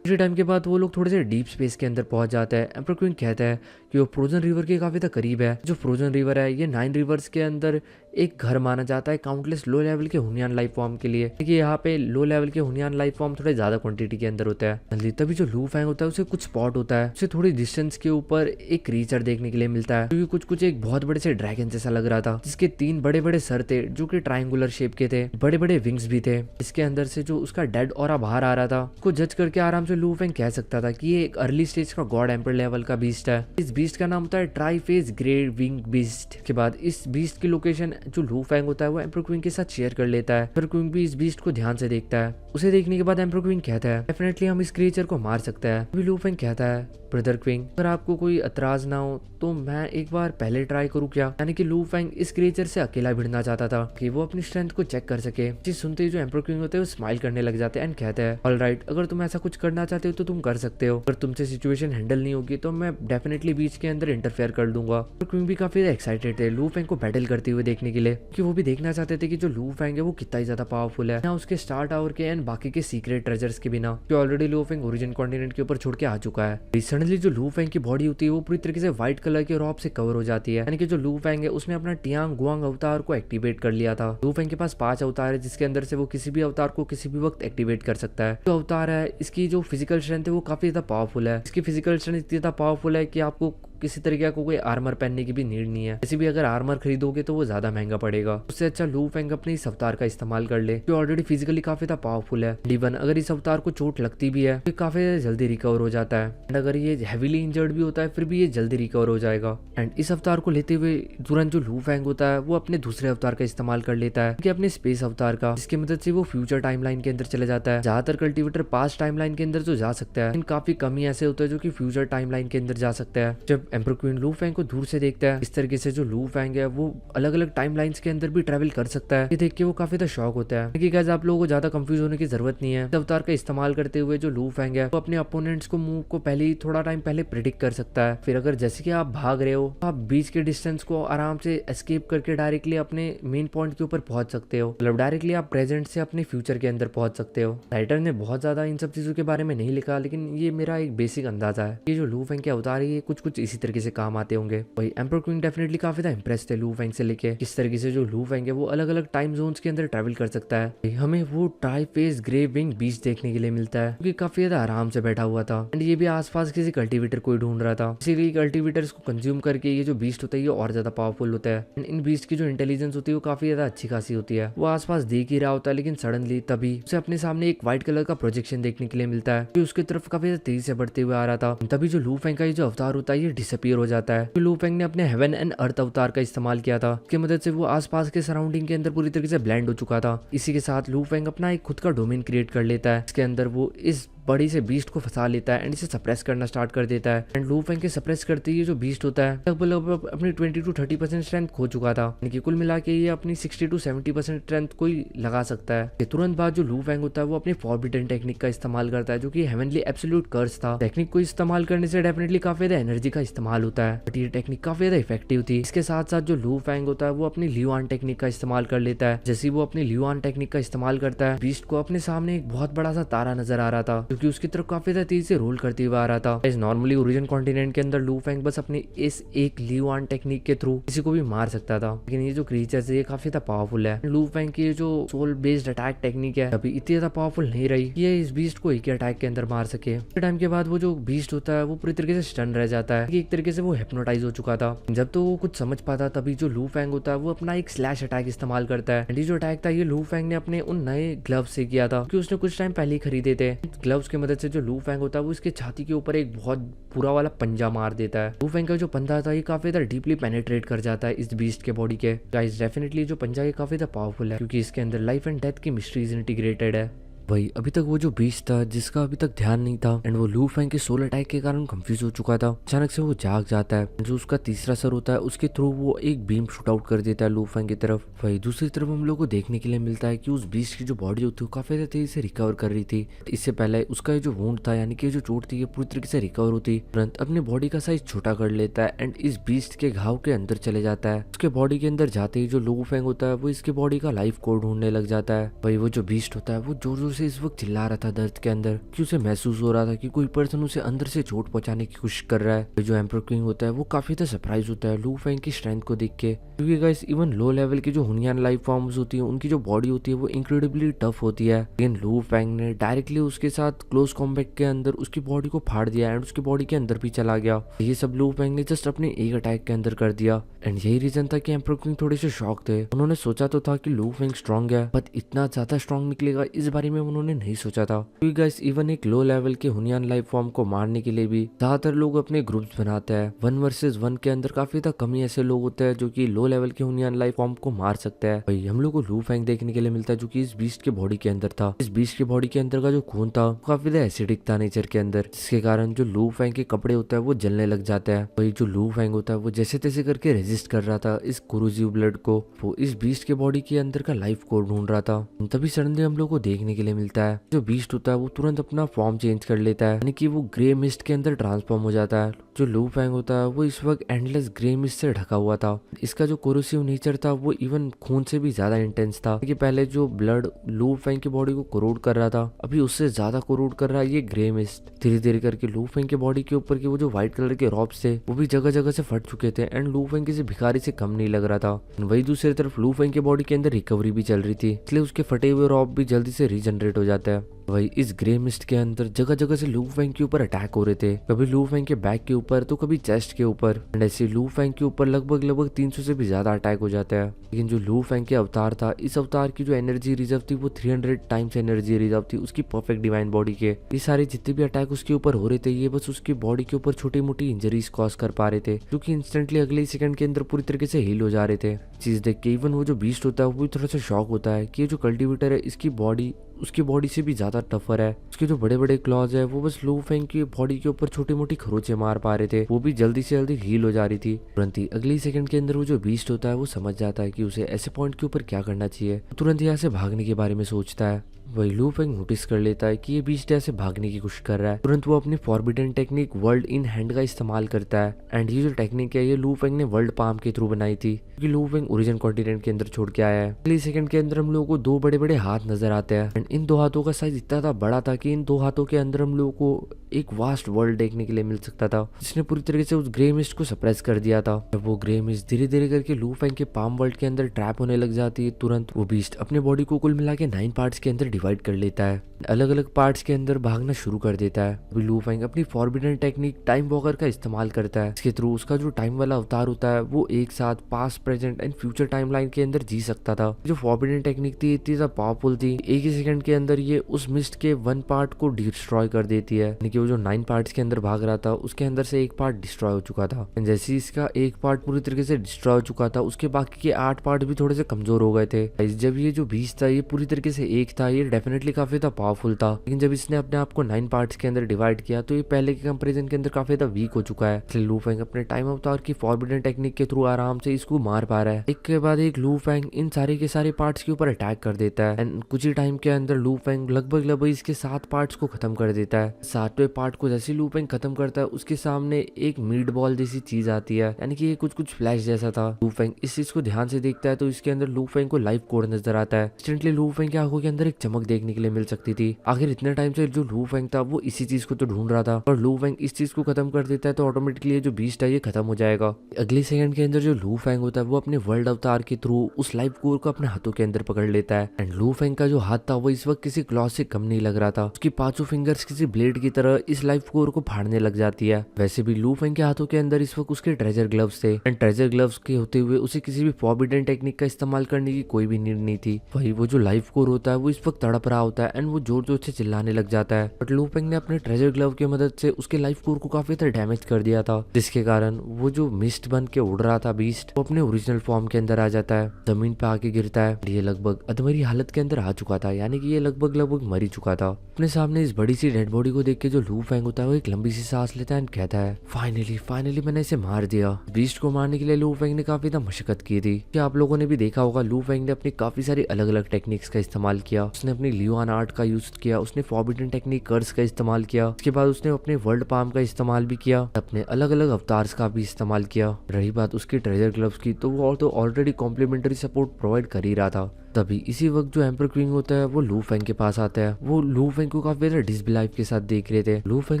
कुछ टाइम के बाद वो लोग थोड़े से डीप स्पेस के अंदर पहुंच जाते हैं। एम्पर क्विन कहता है कि वो फ्रोजन रिवर के काफी करीब है। जो फ्रोजन रिवर है ये 9 रिवर्स के अंदर एक घर माना जाता है काउंटलेस लो लेवल के हुनियान लाइफ फॉर्म के लिए, क्योंकि यहाँ पे लो लेवल के हुनियान लाइफ फॉर्म थोड़े ज्यादा क्वांटिटी के अंदर होता है। तभी जो लू फैंग होता है उसे कुछ स्पॉट होता है, उसे थोड़ी डिस्टेंस के ऊपर एक क्रीचर देखने के लिए मिलता है, क्योंकि कुछ एक बहुत बड़े से ड्रैगन जैसा लग रहा था, जिसके 3 बड़े बड़े सर थे जो कि ट्रायंगुलर शेप के थे, बड़े बड़े विंग्स भी थे। इसके अंदर से जो उसका डेड ऑरा बाहर आ रहा था, उसको जज करके आराम से लू फैंग कह सकता था कि ये एक अर्ली स्टेज का गॉड एम्पर लेवल का बीस्ट है। इस बीस्ट का नाम होता है ट्राईफेज ग्रेट विंग बीस्ट। के बाद इस बीस्ट की लोकेशन जो लू फैंग होता है वो एम्पर क्वीन के साथ शेयर कर लेता है। एम्पर क्वीन भी इस बीस्ट को ध्यान से देखता है। उसे देखने के बाद एम्पर क्वीन कहता है डेफिनेटली हम इस क्रिएचर को मार सकते हैं। अभी लू फैंग कहता है ब्रदर क्विंग, अगर आपको कोई एतराज ना हो तो मैं एक बार पहले ट्राई करूं क्या? यानी कि लू फैंग इस क्रिएचर से अकेला भिड़ना चाहता था कि वो अपनी स्ट्रेंथ को चेक कर सके। चीज सुनते ही जो एम्पर क्विंग होते हैं वो स्माइल करने लग जाते हैं एंड कहते हैं ऑलराइट, अगर तुम ऐसा कुछ करना चाहते हो तो तुम कर सकते हो, अगर तुमसे सिचुएशन हैंडल नहीं होगी तो मैं डेफिनेटली बीच के अंदर इंटरफेयर कर दूंगा। और क्विंग भी काफी एक्साइटेड थे लू फैंग को बैटल करते हुए देखने के लिए, कि वो भी देखना चाहते थे कि जो लू फैंग है वो कितना ही ज्यादा पावरफुल है, ना उसके स्टार टावर के एंड बाकी के सीक्रेट ट्रेजर्स के बिना, कि ऑलरेडी लू फैंग ओरिजिन कॉन्टिनेंट के ऊपर छोड़ के आ चुका है। रिसेंटली जो लू फैंग की बॉडी होती है वो पूरी तरीके से व्हाइट कलर के रॉब से कवर हो जाती है, यानी कि जो लू फैंग है उसने अपना टियांग गुआंग अवतार को एक्टिवेट कर लिया था। लू फैंग के पास 5 अवतार है, जिसके अंदर से वो किसी भी अवतार को किसी भी वक्त एक्टिवेट कर सकता है। जो अवतार है इसकी जो फिजिकल स्ट्रेंथ है वो काफी ज्यादा पावरफुल है। इसकी फिजिकल स्ट्रेंथ इतनी ज्यादा पावरफुल है कि आपको किसी तरीके का कोई आर्मर पहनने की भी नीड नहीं है। किसी भी अगर आर्मर खरीदोगे तो वो ज्यादा महंगा पड़ेगा। उससे अच्छा लू फैंग अपने इस अवतार का इस्तेमाल कर ले, जो ऑलरेडी फिजिकली काफी ज्यादा पावरफुल है। इवन अगर इस अवतार को चोट लगती भी है तो काफी जल्दी रिकवर हो जाता है, एंड अगर ये हैवीली इंजर्ड भी होता है फिर भी ये जल्दी रिकवर हो जाएगा। एंड इस अवतार को लेते हुए तुरंत जो लू फैंग होता है वो अपने दूसरे अवतार का इस्तेमाल कर लेता है, कि अपने स्पेस अवतार का, जिसकी मदद से वो फ्यूचर टाइमलाइन के अंदर चले जाता है। ज्यादातर कल्टिवेटर पास्ट टाइमलाइन के अंदर जो जा सकता है, काफी कम ही ऐसे होते हैं जो कि फ्यूचर टाइमलाइन के अंदर जा सकता है। जब एम्पर क्वीन लू फैंग को दूर से देखता है, इस तरीके से जो लू फैंग है वो अलग अलग टाइमलाइंस के अंदर भी ट्रैवल कर सकता है, ये देख के वो काफी ज्यादा शॉक होता है। कि गाइस आप लोगों को ज्यादा कंफ्यूज होने की जरूरत नहीं है। अवतार का इस्तेमाल करते हुए जो लू फैंग है वो अपने अपोनेंट्स को मूव को पहले ही थोड़ा टाइम पहले प्रिडिक्ट कर सकता है। फिर अगर जैसे कि आप भाग रहे हो तो आप बीच के डिस्टेंस को आराम से एस्केप करके डायरेक्टली अपने मेन पॉइंट के ऊपर पहुंच सकते हो, मतलब डायरेक्टली आप प्रेजेंट से अपने फ्यूचर के अंदर पहुंच सकते हो। राइटर ने बहुत ज्यादा इन सब चीजों के बारे में नहीं लिखा, लेकिन ये मेरा एक बेसिक अंदाजा है। ये जो लू फैंग के अवतार है ये कुछ इसी तरीके से काम आते होंगे। वही एम्पर क्वीन डेफिनेटली काफी ज्यादा इंप्रेस थे लू फैंग से लेके, किस तरीके से जो लू फैंग है वो अलग अलग टाइम जोन्स के अंदर ट्रैवल कर सकता है। हमें वो ट्राईफेस ग्रे विंग बीच देखने के लिए मिलता है, क्योंकि काफी ज्यादा आराम से बैठा हुआ था एंड ये भी आसपास किसी कल्टीवेटर को ढूंढ रहा था। इसीलिए कल्टीवेटर्स को कंज्यूम करके ये जो बीस्ट होता है ये और ज्यादा पावरफुल होता है। एंड इन बीस्ट की जो इंटेलिजेंस होती है वो काफी ज्यादा अच्छी खासी होती है। वो आसपास देख ही रहा होता है, लेकिन सडनली तभी उसे अपने सामने एक व्हाइट कलर का प्रोजेक्शन देखने के लिए मिलता है, जो उसकी तरफ काफी ज्यादा तेजी से बढ़ते हुए आ रहा था। तभी जो लू फैंग का ये जो अवतार होता है ये डिसअपीयर हो जाता है। लू फैंग ने अपने हेवन एंड अर्थ अवतार का इस्तेमाल किया था, इसकी मदद से वो आसपास के सराउंडिंग के अंदर पूरी तरीके से ब्लेंड हो चुका था। इसी के साथ लू फैंग अपना एक खुद का डोमेन क्रिएट कर लेता है, इसके अंदर वो इस बड़ी से बीस्ट को फंसा लेता है एंड इसे सप्रेस करना स्टार्ट कर देता है। एंड लू फैंग के सप्रेस करते ही जो बीस्ट होता है लगभग अपनी 20 to 30% स्ट्रेंथ खो चुका था, यानी कि कुल मिला के ये अपनी 60 to 70% स्ट्रेंथ कोई लगा सकता है। तुरंत बाद जो लू फैंग होता है वो अपनी फॉरबिडन टेक्निक का इस्तेमाल करता है, जो कि हेवनली एब्सोल्यूट कर्स था। टेक्निक को इस्तेमाल करने से डेफिनेटली काफी ज्यादा एनर्जी का इस्तेमाल होता है, बट ये टेक्निक काफी ज्यादा इफेक्टिव थी। इसके साथ साथ जो लू फैंग होता है वो अपनी ल्यूआन टेक्निक का इस्तेमाल कर लेता है। जैसे वो अपनी ल्यूआन टेक्निक का इस्तेमाल करता है, बीस्ट को अपने सामने एक बहुत बड़ा सा तारा नजर आ रहा था, क्योंकि उसकी तरफ काफी तेजी से रोल करते हुए आ रहा था। नॉर्मली ओरिजिन कॉन्टिनेंट के अंदर लू फैंग बस अपनी इस एक ल्यूआन टेक्निक के थ्रू किसी को भी मार सकता था, लेकिन ये जो क्रीचर्स है ये काफी ज्यादा पावरफुल है। लू फैंग की जो सोल बेस्ड अटैक टेक्निक है अभी इतनी ज्यादा पावरफुल नहीं रही ये इस बीस्ट को एक ही अटैक के अंदर मार सके। टाइम के बाद वो जो बीस्ट होता है वो पूरी तरीके से स्टन रह जाता है, एक तरीके से वो हिप्नोटाइज हो चुका था। जब तो वो कुछ समझ पाता तभी जो लू फैंग होता है वो अपना एक स्लैश अटैक इस्तेमाल करता है। ये जो अटैक था ये लू फैंग ने अपने उन नए ग्लव्स से किया था, क्योंकि उसने कुछ टाइम पहले ही खरीदे थे। ग्लव्स की मदद से जो लू फैंग होता है वो इसके छाती के ऊपर एक बहुत पूरा वाला पंजा मार देता है। लू फैंग का जो पंजा था ये काफी ज्यादा डीपली पेनिट्रेट कर जाता है इस बीस्ट के बॉडी के। गाइस डेफिनेटली जो पंजा ये काफी ज्यादा पावरफुल है, क्योंकि इसके अंदर लाइफ एंड डेथ की मिस्ट्रीज इंटीग्रेटेड है। वही अभी तक वो जो बीस्ट था जिसका अभी तक ध्यान नहीं था एंड वो लू फैंग के सोल अटैक के कारण कंफ्यूज हो चुका था, अचानक से वो जाग जाता है। जो उसका तीसरा सर होता है उसके थ्रू वो एक बीम शूट आउट कर देता है लू फैंग की तरफ। वही दूसरी तरफ हम लोग को देखने के लिए मिलता है कि उस बीस्ट की जो बॉडी होती है काफी ज्यादा तेजी से रिकवर कर रही थी। इससे पहले उसका जो वुंड था यानी कि जो चोट थी ये पूरी तरीके से रिकवर होती, तुरंत अपने बॉडी का साइज छोटा कर लेता है एंड इस बीस्ट के घाव के अंदर चले जाता है। उसके बॉडी के अंदर जाते ही जो लू फैंग होता है वो इसके बॉडी का लाइफ कोड ढूंढने लग जाता है। वही वो जो बीस्ट होता है वो जोर जोर से इस वक्त चिल्ला रहा था दर्द के अंदर कि उसे महसूस हो रहा था कि कोई पर्सन उसे अंदर से चोट पहुंचाने की कोशिश कर रहा है। जो एम्परर किंग होता है वो काफी ज्यादा सरप्राइज होता है लू फेंग की स्ट्रेंथ को देख के, क्योंकि गाइस इवन लो लेवल की जो हुनियान लाइफ फॉर्म्स होती है उनकी जो बॉडी होती है वो इंक्रेडिबली टफ होती है, लेकिन लू फेंग ने डायरेक्टली उसके साथ क्लोज कॉम्बैट के अंदर उसकी बॉडी को फाड़ दिया एंड उसकी बॉडी के अंदर भी चला गया। ये सब लू फेंग ने जस्ट अपने एक अटैक के अंदर कर दिया एंड यही रीजन था कि एम्परर किंग थोड़े से शॉक थे। उन्होंने सोचा तो था कि लू फेंग स्ट्रॉन्ग है, बट इतना ज्यादा स्ट्रॉन्ग निकलेगा इस बारे में उन्होंने नहीं सोचा था। क्योंकि गाइस इवन एक लो लेवल के हुनियान लाइफ फॉर्म को मारने के लिए भी ज्यादातर लोग अपने ग्रुप्स बनाते हैं। 1 वर्सेस 1 के अंदर काफी ज्यादा कम ही ऐसे लोग होते हैं जो कि लो लेवल के हुनियान लाइफ फॉर्म को मार सकते हैं। भाई हम लोग को लू फेंग देखने के लिए मिलता है जो कि इस बीस्ट के बॉडी के अंदर था। इस बीस्ट के बॉडी के अंदर का जो खून था वो काफी ज्यादा एसिडिक था नेचर के अंदर, जिसके कारण जो लू फेंग के कपड़े होता है वो जलने लग जाते हैं। वही जो लू फेंग होता है वो जैसे तैसे करके रेजिस्ट कर रहा था इस कुरुजिव ब्लड को। वो इस बीस्ट के बॉडी के अंदर का लाइफ कोड ढूंढ रहा था। तभी सडनली हम लोग को देखने के लिए मिलता है जो बीस्ट होता है वो तुरंत अपना फॉर्म चेंज कर लेता है, यानी कि वो ग्रे मिस्ट के अंदर ट्रांसफॉर्म हो जाता है। जो लू फेंग होता है वो इस वक्त एंडलेस ग्रे मिस्ट से ढका हुआ था। इसका जो कोरोसिव नेचर था वो इवन खून से भी ज्यादा इंटेंस था, कि पहले जो ब्लड लू फेंग की बॉडी को कोरोड कर रहा था अभी उससे ज्यादा कोरोड कर रहा है ये ग्रे मिस्ट। धीरे धीरे करके लू फेंग की बॉडी के ऊपर के वो जो व्हाइट कलर के रॉब्स थे वो भी जगह जगह से फट चुके थे एंड लू फेंग किसी भिखारी से कम नहीं लग रहा था। वही दूसरी तरफ लू फेंग की बॉडी के अंदर रिकवरी भी चल रही थी, इसलिए उसके फटे हुए रॉब भी जल्दी से रीजनरेट हो जाता है। वही इस ग्रे मिस्ट के अंदर जगह जगह से लू फेंग के ऊपर अटैक हो रहे थे, कभी लू फेंग के बैक के ऊपर तो कभी चेस्ट के ऊपर, एंड ऐसे लू फेंग के ऊपर लगभग 300 से भी ज्यादा अटैक हो जाता है। लेकिन जो लू फेंग के अवतार था, इस अवतार की जो एनर्जी रिजर्व थी वो 300 टाइम्स एनर्जी रिजर्व थी उसकी परफेक्ट डिवाइन बॉडी के। ये सारे जितने भी अटैक उसके ऊपर हो रहे थे ये बस उसकी बॉडी के ऊपर छोटी मोटी इंजरीज कॉज कर पा रहे थे, जो कि इंस्टेंटली अगले सेकंड के अंदर पूरी तरीके से हील हो जा रहे थे। चीज देख के इवन वो जो बीस्ट होता है वो भी थोड़ा सा शॉक होता है कि ये जो कल्टिवेटर है इसकी बॉडी उसकी बॉडी से भी ज्यादा टफर है। उसके जो बड़े बड़े क्लॉज है वो बस लू फेंग की बॉडी के ऊपर छोटी मोटी खरोचे मार पा रहे थे, वो भी जल्दी से जल्दी हील हो जा रही थी। तुरंत ही अगले सेकंड के अंदर वो जो बीस्ट होता है वो समझ जाता है कि उसे ऐसे पॉइंट के ऊपर क्या करना चाहिए, तुरंत यहाँ से भागने के बारे में सोचता है। वही लू फेंग नोटिस कर लेता है कि ये बीस्ट ऐसे भागने की कोशिश कर रहा है। तुरंत वो अपनी forbidden technique world in hand का इस्तेमाल करता है एंड ये जो टेक्निक है ये लू फेंग ने वर्ल्ड पाम के थ्रू बनाई थी, क्योंकि लू फेंग ओरिजिन कॉन्टिनेंट के अंदर छोड़ के आया है। अगले सेकंड के अंदर हम लोगों को 2 बड़े बड़े हाथ नजर आते हैं एंड इन 2 हाथों का साइज इतना था बड़ा था कि इन 2 हाथों के अंदर हम लोगों को एक वास्ट वर्ल्ड देखने के लिए मिल सकता था, जिसने पूरी तरीके से उस ग्रे मिस्ट को सप्रेस कर दिया था। जब वो ग्रे मिस्ट धीरे धीरे करके लू फेंग के पाम वर्ल्ड के अंदर ट्रैप होने लग जाती है, तुरंत वो बीस्ट अपने बॉडी को कुल मिला के 9 पार्ट्स के अंदर डिवाइड कर लेता है, अलग अलग पार्ट्स के अंदर भागना शुरू कर देता है। अभी लू फेंग अपनी फॉरबिडन टेक्निक टाइम वॉकर का इस्तेमाल करता है, इसके थ्रू उसका जो टाइम वाला अवतार होता है वो एक साथ past present and future timeline के अंदर जी सकता था। जो फॉरबिडन टेक्निक थी इतनी ज्यादा पावरफुल थी, एक ही सेकंड के अंदर ये उस मिस्ट के 1 पार्ट को डिस्ट्रॉय कर देती है, यानी कि वो जो 9 पार्ट्स के अंदर भाग रहा था उसके अंदर से एक पार्ट डिस्ट्रॉय हो चुका था। जैसे ही इसका एक पार्ट पूरी तरीके से डिस्ट्रॉय हो चुका था उसके बाकी के 8 पार्ट भी थोड़े से कमजोर हो गए थे। जब ये जो बीस्ट था ये पूरी तरीके से एक था, ये डेफिनेटली काफी ज्यादा पावरफुल था, लेकिन जब इसने अपने आप को 9 पार्ट्स के अंदर डिवाइड किया तो ये पहले के कंपैरिजन के अंदर काफी ज्यादा वीक हो चुका है। इसलिए लू फेंग अपने टाइम अवतार की फॉरबिडन टेक्निक के थ्रू आराम से इसको मार पा रहा है। एक के बाद एक लू फेंग इन सारे के सारे पार्ट्स के ऊपर अटैक कर देता है एंड कुछ ही टाइम के अंदर लू फेंग लगभग इसके 7 पार्ट्स को खत्म कर देता है। 7वें पार्ट को जैसे लू फेंग खत्म करता है उसके सामने एक मीट बॉल जैसी चीज आती है, यानी कि ये कुछ फ्लैश जैसा था। लू फेंग इस चीज को ध्यान से देखता है तो इसके अंदर लू फेंग को लाइफ कोड नजर आता है। इंस्टेंटली लू फेंग की आंखों के अंदर एक चमक देखने के लिए मिल सकती थी। आखिर इतने टाइम से जो लू फेंग था वो इसी चीज को तो ढूंढ रहा था, और लू फेंग इस चीज को खत्म कर देता है तो ऑटोमेटिकली ये जो बीस्ट है ये खत्म हो जाएगा। अगले सेकंड के अंदर जो लू फेंग होता है वो अपने वर्ल्ड अवतार के थ्रू उस लाइफ कोर को अपने हाथों के अंदर पकड़ लेता है एंड लू फेंग का जो हाथ था वो इस वक्त किसी क्लॉ से कम नहीं लग रहा था। उसकी 5 फिंगर्स किसी ब्लेड की तरह इस लाइफ कोर को फाड़ने लग जाती है। वैसे भी लू फेंग के हाथों के अंदर इस वक्त उसके ट्रेजर ग्लव्स थे एंड ट्रेजर ग्लव्स के होते हुए उसे किसी भी फॉरबिडन टेक्निक का इस्तेमाल करने की कोई भी नीड नहीं थी। वही वो जो लाइफ कोर होता है वो इस वक्त तड़प रहा होता है एंड वो जोर जोर से चिल्लाने लग जाता है, बट लू फेंग ने अपने ट्रेजर ग्लव की मदद से उसके लाइफ कोर को काफी तरह डैमेज कर दिया था, जिसके कारण वो जो मिस्ट बन के उड़ रहा था बीस्ट वो अपने ओरिजिनल फॉर्म के अंदर आ जाता है, जमीन पे आके गिरता है। ये लगभग अधमरी हालत के अंदर आ चुका था, यानी कि ये लगभग मर ही चुका था। अपने सामने इस बड़ी सी डेड बॉडी को देख के जो लू फेंग होता है वो एक लंबी सी सांस लेता है एंड कहता है फाइनली मैंने इसे मार दिया। बीस्ट को मारने के लिए लू फेंग ने काफी ज्यादा मशक्कत की थी। क्या आप लोगों ने भी देखा होगा लू फेंग ने अपनी काफी सारी अलग अलग टेक्निक्स का इस्तेमाल किया। उसने अपनी लियोन आर्ट का यूज किया, उसने फॉरबिडन टेक्निक कर्स का इस्तेमाल किया, उसके बाद उसने अपने वर्ल्ड पाम का इस्तेमाल भी किया, अपने अलग अलग अवतार्स का भी इस्तेमाल किया। रही बात उसके ट्रेजर ग्लव्स की तो वो तो ऑलरेडी कॉम्प्लीमेंट्री सपोर्ट प्रोवाइड कर ही रहा था, तभी इसी वक्त जो एम्पर क्विंग होता है वो लू फेंग के पास आता है। वो लू फेंग को काफी ज्यादा डिसबिलीव के साथ देख रहे थे। लू फेंग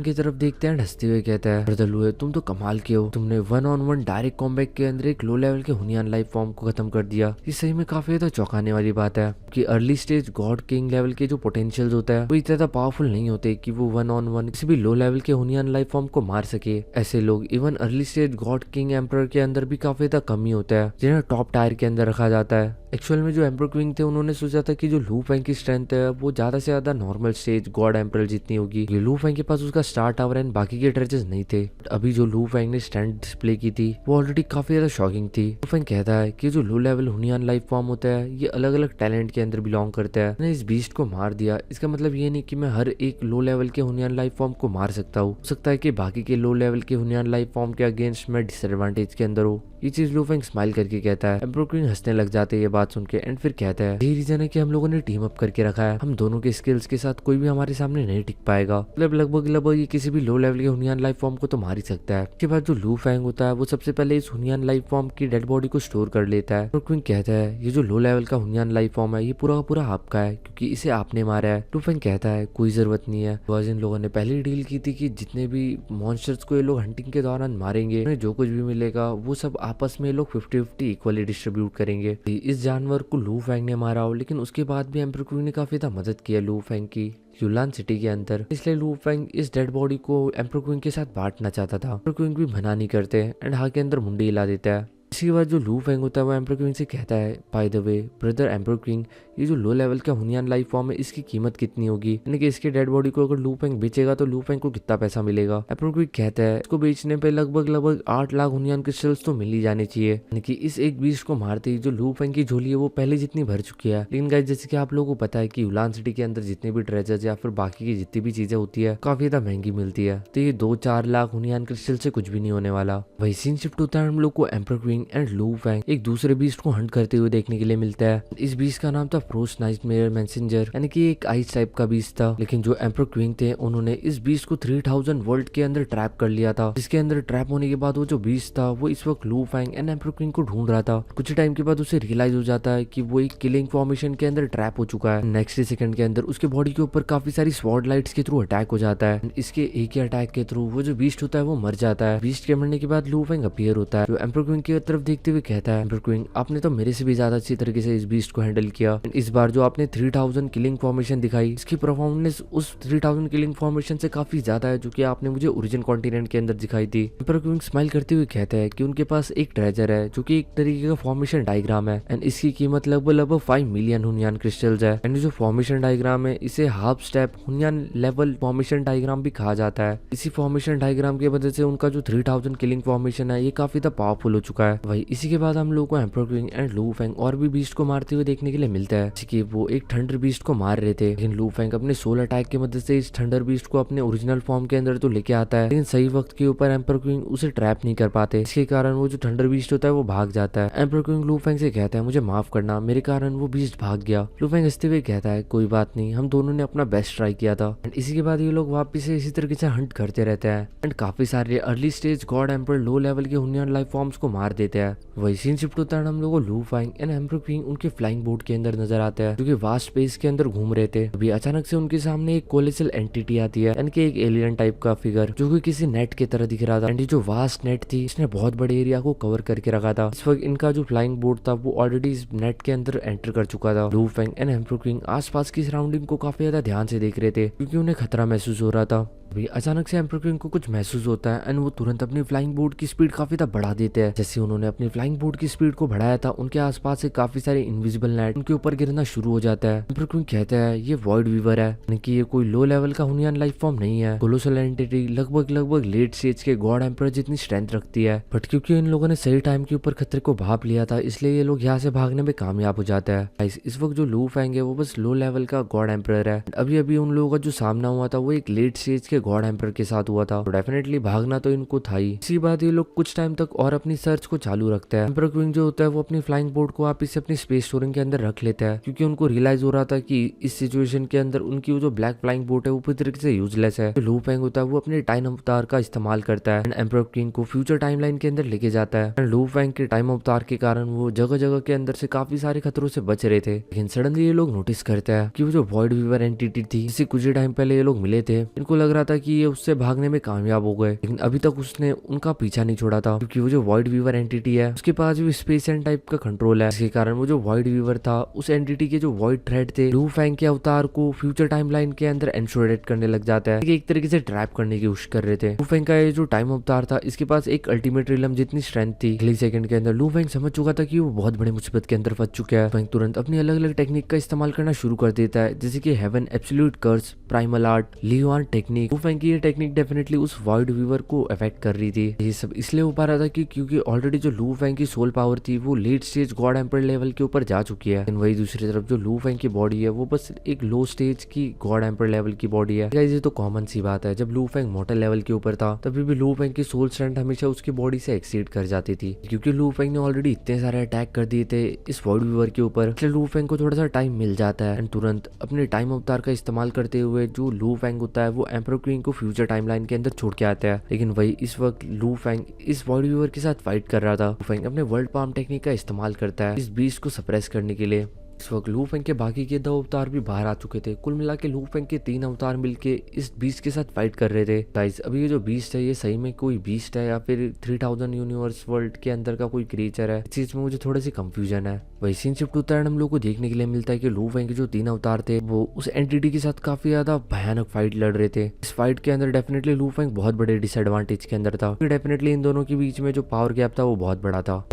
की तरफ देखते हैं, हंसते हुए कहता है, ब्रदर लू, तुम तो कमाल के हो, तुमने 1-on-1 डायरेक्ट कॉम्बैट के अंदर एक लो लेवल के हुनियान लाइफ फॉर्म को खत्म कर दिया। ये सही में काफी ज्यादा चौंकाने वाली बात है कि early stage God king level के जो पोटेंशियल होता है वो इतना ज्यादा पावरफुल नहीं होते कि वो 1-on-1 किसी भी लो लेवल के हुनियान लाइफ फॉर्म को मार सके। ऐसे लोग even early stage God king emperor के अंदर भी काफी ज्यादा कमी होता है, जिन्हें टॉप टायर के अंदर रखा जाता है। एक्चुअल में जो एम्पर क्विंग थे उन्होंने सोचा था कि जो लू फेंग की स्ट्रेंथ है वो ज्यादा से ज्यादा नॉर्मल स्टेज गॉड एम्पर जितनी होगी। ये लू फेंग के पास उसका स्टार टावर एंड बाकी के ट्रेचेस नहीं थे। अभी जो लू फेंग ने स्ट्रेंथ डिस्प्ले की थी वो ऑलरेडी काफी ज्यादा शॉकिंग थी। लू फेंग कहता है कि जो लो लेवल हुनियान लाइफ फॉर्म होता है ये अलग अलग टैलेंट के अंदर बिलोंग करता है। मैंने इस बीस्ट को मार दिया, इसका मतलब ये नहीं कि मैं हर एक लो लेवल के हुनियान लाइफ फॉर्म को मार सकता हूँ। हो सकता है कि बाकी के लो लेवल के हुनियान लाइफ फॉर्म के अगेंस्ट मैं डिसएडवांटेज के अंदर हूँ। ये चीज लू फेंग स्माइल करके कहता है। एम्पर क्विंग हंसने लग जाते हैं ये बात सुन के एंड फिर कहता है, यही रीजन है कि हम लोगों ने टीम अप करके रखा है। हम दोनों के स्किल्स के साथ कोई भी हमारे सामने नहीं टिक पाएगा। मतलब लगभग ये किसी भी लो लेवल के हुनियान लाइफ फॉर्म को तो मार ही सकता है। इसके बाद जो लू फेंग होता है वो सबसे पहले इस हुनियान लाइफ फॉर्म की डेड बॉडी को स्टोर कर लेता है। क्विंग कहता है, ये जो लो लेवल का हुनियान लाइफ फॉर्म है ये पूरा का पूरा आपका है क्योंकि इसे आपने मारा है। लू फेंग कहता है, कोई जरूरत नहीं है, तो इन लोगों ने पहले ही डील की थी कि जितने भी मॉन्स्टर्स को ये लोग हंटिंग के दौरान मारेंगे, उन्हें जो कुछ भी मिलेगा वो सब आपस में लोग 50-50 इक्वली डिस्ट्रीब्यूट करेंगे। इस जानवर को लू फेंग ने मारा हो, लेकिन उसके बाद भी एम्पर क्विंग ने काफी ज्यादा मदद किया लू फेंग की यूलान सिटी के अंदर। इसलिए लू फेंग इस डेड बॉडी को एम्पर क्विंग के साथ बांटना चाहता था। एम्पर क्विंग भी मना नहीं करते एंड हाँ के अंदर मुंडी हिला देता है। इसके बाद जो लू फेंग होता है वो एम्पर क्विंग से कहता है, by the way brother emperor Qing, ये जो लो लेवल का हुनियान लाइफ फॉर्म है इसकी कीमत कितनी होगी, यानी कि इसके डेड बॉडी को अगर लू फेंग बेचेगा तो लू फेंग को कितना पैसा मिलेगा। एम्पर क्विंग कहता है, इसको बेचने पे लगभग 8 लाख हुनियान क्रिस्टल्स तो मिल ही जाने चाहिए। यानी कि इस एक बीस्ट को मारते ही जो लू फेंग की झोली है वो पहले जितनी भर चुकी है। लेकिन गाइस जैसे कि आप लोगों को पता है कि यूलान सिटी के अंदर जितने भी ट्रेजर्स या फिर बाकी की जितनी भी चीजें होती है काफी ज्यादा महंगी मिलती है, तो ये 2-4 लाख हुनियान क्रिस्टल से कुछ भी नहीं होने वाला। वही सीन शिफ्ट होता है हम लोग को एम्पर क्विंग एंड लू फेंग एक दूसरे बीस्ट को हंट करते हुए देखने के लिए मिलता है। इस बीस्ट का नाम था फ्रोस्ट नाइटमेयर मैसेंजर, यानी कि एक आइस टाइप का बीस्ट था। लेकिन जो एम्पर क्विंग थे उन्होंने इस बीस्ट को 3000 वर्ल्ड के अंदर ट्रैप कर लिया था, जिसके अंदर ट्रैप होने के बाद वो जो बीस्ट था वो इस वक्त लू फेंग एंड एम्पर क्विंग को ढूंढ रहा था। कुछ टाइम के बाद उसे रियलाइज हो जाता है कि वो एक किलिंग फॉर्मेशन के अंदर ट्रैप हो चुका है। नेक्स्ट सेकंड के अंदर उसके बॉडी के ऊपर काफी सारी स्वॉर्ड लाइट्स के थ्रू अटैक हो जाता है। इसके एक ही अटैक के थ्रू वो जो बीस्ट होता है वो मर जाता है। बीस्ट के मरने के बाद लू फेंग अपीयर होता है, जो एम्पर क्विंग की तरफ देखते हुए कहता है, एम्पर क्विंग आपने तो मेरे से भी ज्यादा अच्छी तरीके से इस बीस्ट को हैंडल किया। इस बार जो आपने 3000 किलिंग फॉर्मेशन दिखाई, इसकी परफॉर्मेंस उस 3000 किलिंग फॉर्मेशन से काफी ज्यादा है जो कि आपने मुझे ओरिजिन कॉन्टिनेंट के अंदर दिखाई थी। एम्पर क्विंग स्माइल करते हुए कहता है कि उनके पास एक ट्रेजर है जो कि एक तरीके का फॉर्मेशन डायग्राम है एंड इसकी कीमत लगभग 5 मिलियन हुनियान क्रिस्टल्स है। एंड जो फॉर्मेशन डायग्राम है इसे हाफ स्टेप हुनियान लेवल फॉर्मेशन डायग्राम भी कहा जाता है। इसी फॉर्मेशन डायग्राम की वजह से उनका जो 3000 किलिंग फॉर्मेशन है ये काफी ज्यादा पावरफुल हो चुका है। वही इसी के बाद हम लोग को एम्पर क्विंग एंड लू फेंग और भी बीस्ट को मारते हुए देखने के लिए मिलता है, जैसे कि वो एक थंडर बीस्ट को मार रहे थे। लेकिन लू फेंग अपने सोल अटैक की मदद से इस थंडर बीस्ट को अपने ओरिजिनल फॉर्म के अंदर तो लेके आता है, लेकिन सही वक्त के ऊपर एम्पर क्विंग उसे ट्रैप नहीं कर पाते। इसके कारण वो जो थंडर बीस्ट होता है वो भाग जाता है। एम्पर क्विंग लू फेंग से कहता है, मुझे माफ करना, मेरे कारण वो बीस्ट भाग गया। लू फेंग हंसते हुए कहता है, कोई बात नहीं, हम दोनों ने अपना बेस्ट ट्राई किया था। एंड इसी के बाद ये लोग वापिस से इसी तरीके से हंट करते रहते हैं एंड काफी सारे early stage god emperor low level के हुनियान लाइफ फॉर्म्स को मार देते हैं। वही सीन शिफ्ट होता है हम लोगों को लू फेंग एंड एम्पर क्विंग उनके फ्लाइंग बोट के अंदर नजर आता है, जो कि वास्ट स्पेस के अंदर घूम रहे थे। अभी अचानक से उनके सामने एक कोलेसल एंटिटी आती है, यानी कि एक एलियन टाइप का फिगर जो कि किसी नेट की तरह दिख रहा था। एंड ये जो वास्ट नेट थी इसने बहुत बड़े एरिया को कवर करके रखा था। इस वक्त इनका जो फ्लाइंग बोट था वो ऑलरेडी इस नेट के अंदर एंटर कर चुका था। लू फेंग एंड एम्पर क्विंग आसपास की सराउंडिंग को काफी ज्यादा ध्यान से देख रहे थे क्योंकि उन्हें खतरा महसूस हो रहा था। अभी अचानक से एम्पर क्विंग को कुछ महसूस होता है एंड वो तुरंत अपनी फ्लाइंग बोट की स्पीड काफी ज्यादा बढ़ा देते हैं। जैसे उन्होंने अपनी फ्लाइंग बोट की स्पीड को बढ़ाया था उनके आसपास से काफी सारे इनविजिबल नेट उनके ऊपर गिरना शुरू हो जाता है। एम्पर क्विंग कहता है, ये वॉइड वीवर है, यानी कि ये कोई लो लेवल का हुनियान लाइफ फॉर्म नहीं है। कोलोसल एंटिटी लगभग लेट स्टेज के गॉड एम्पर जितनी स्ट्रेंथ रखती है, बट क्योंकि इन लोगों ने सही टाइम के ऊपर खतरे को भाप लिया था इसलिए ये लोग यहाँ से भागने में कामयाब हो जाता है। इस वक्त जो लू फेंग है वो बस लो लेवल का गॉड एम्पर है। अभी अभी उन लोगों का जो सामना हुआ था वो एक लेट स्टेज के गॉड एम्पर के साथ हुआ था, तो डेफिनेटली भागना तो इनको था ही। इसी बात ये लोग कुछ टाइम तक और अपनी सर्च को चालू रखते हैं। एम्पर क्विंग जो होता है वो अपनी फ्लाइंग बोट को वापिस से अपनी स्पेस स्टोरिंग के अंदर रख लेता है, क्योंकि उनको रियलाइज हो रहा था कि इस सिचुएशन के अंदर उनकी वो जो ब्लैक फ्लाइंग बोट है वो पूरी तरीके से यूजलेस है। जो लू फेंग होता है वो अपने टाइम अवतार का इस्तेमाल करता है एंड एम्पर क्विंग को फ्यूचर टाइमलाइन के अंदर लेके जाता है। एंड लू फेंग के टाइम अवतार के कारण वो जगह जगह के अंदर से काफी सारे खतरों से बच रहे थे, लेकिन सडनली ये लोग नोटिस करते हैं कि वो जो वॉइड वीवर एंटिटी थी जिससे कुछ ही टाइम पहले ये लोग मिले थे, इनको लग रहा था कि ये उससे भागने में कामयाब हो गए, लेकिन अभी तक उसने उनका पीछा नहीं छोड़ा था, क्योंकि वो जो वॉइड वीवर एंटिटी है उसके पास भी स्पेस एंड टाइप का कंट्रोल है, जिसके कारण वो जो वॉइड वीवर था उस एंटिटी के जो वॉइड थ्रेड थे लू फेंग के अवतार को फ्यूचर टाइमलाइन के अंदर एंश्योरेट करने लग जाता है, एक तरीके से ट्रैप करने की कोशिश कर रहे थे। लू फेंग का ये जो टाइम अवतार था इसके पास एक अल्टीमेट रिलम जितनी स्ट्रेंथ थी। अगले सेकंड के अंदर लू फेंग समझ चुका था कि वो बहुत बड़ी मुसीबत के अंदर फंस चुका है। फेंग तुरंत अपनी अलग अलग टेक्निक का इस्तेमाल करना शुरू कर देता है, जैसे कि heaven, absolute curse, primal art, लियोन टेक्निक। लू फेंग की ये टेक्निक डेफिनेटली उस वॉइड वीवर को अफेक्ट कर रही थी। ये सब इसलिए हो पा रहा था क्योंकि ऑलरेडी जो लू फेंग की सोल पावर थी वो late stage god emperor level के ऊपर जा चुकी है। वही दूसरी तरफ जो लू फेंग की बॉडी है वो बस एक लो स्टेज की गॉड एम्पर लेवल की बॉडी है। ये तो कॉमन सी बात है, जब लू फेंग मॉर्टल लेवल के ऊपर था तभी भी लू फेंग की सोल स्ट्रेंथ हमेशा उसकी बॉडी से एक्सीड कर जाती थी, क्योंकि लू फेंग ने ऑलरेडी इतने सारे अटैक कर दिए थे इस वॉइड वीवर के ऊपर। इसलिए लू फेंग को थोड़ा सा टाइम मिल जाता है एंड तुरंत अपने टाइम अवतार का इस्तेमाल करते हुए जो लू फेंग होता है वो एम्पर क्वीन को फ्यूचर टाइमलाइन के अंदर छोड़ के आता है। लेकिन वही इस वक्त लू फेंग इस वॉइड वीवर के साथ फाइट कर रहा था। लू फेंग अपने वर्ल्ड पाम टेक्निक का इस्तेमाल करता है इस बीस्ट को सप्रेस करने के लिए। इस वक्त लू फेंग के बाकी के 2 अवतार भी बाहर आ चुके थे। कुल मिला के लू फेंग के 3 अवतार मिलके इस बीस्ट के साथ फाइट कर रहे थे। गाइस अभी ये जो बीस्ट है ये सही में कोई बीस्ट है या फिर 3000 यूनिवर्स वर्ल्ड के अंदर का कोई क्रिएचर है, इस चीज में मुझे थोड़ी सी कंफ्यूजन है। वही सीन शिफ्ट होता है, हम लोग को देखने के लिए मिलता है कि लू फेंग के जो 3 अवतार थे वो उस एंटिटी के साथ काफी ज्यादा भयानक फाइट लड़ रहे थे। इस फाइट के अंदर डेफिनेटली लू फेंग बहुत बड़े डिसएडवांटेज के अंदर था, डेफिनेटली इन दोनों के बीच में जो पावर गैप था वो बहुत बड़ा था।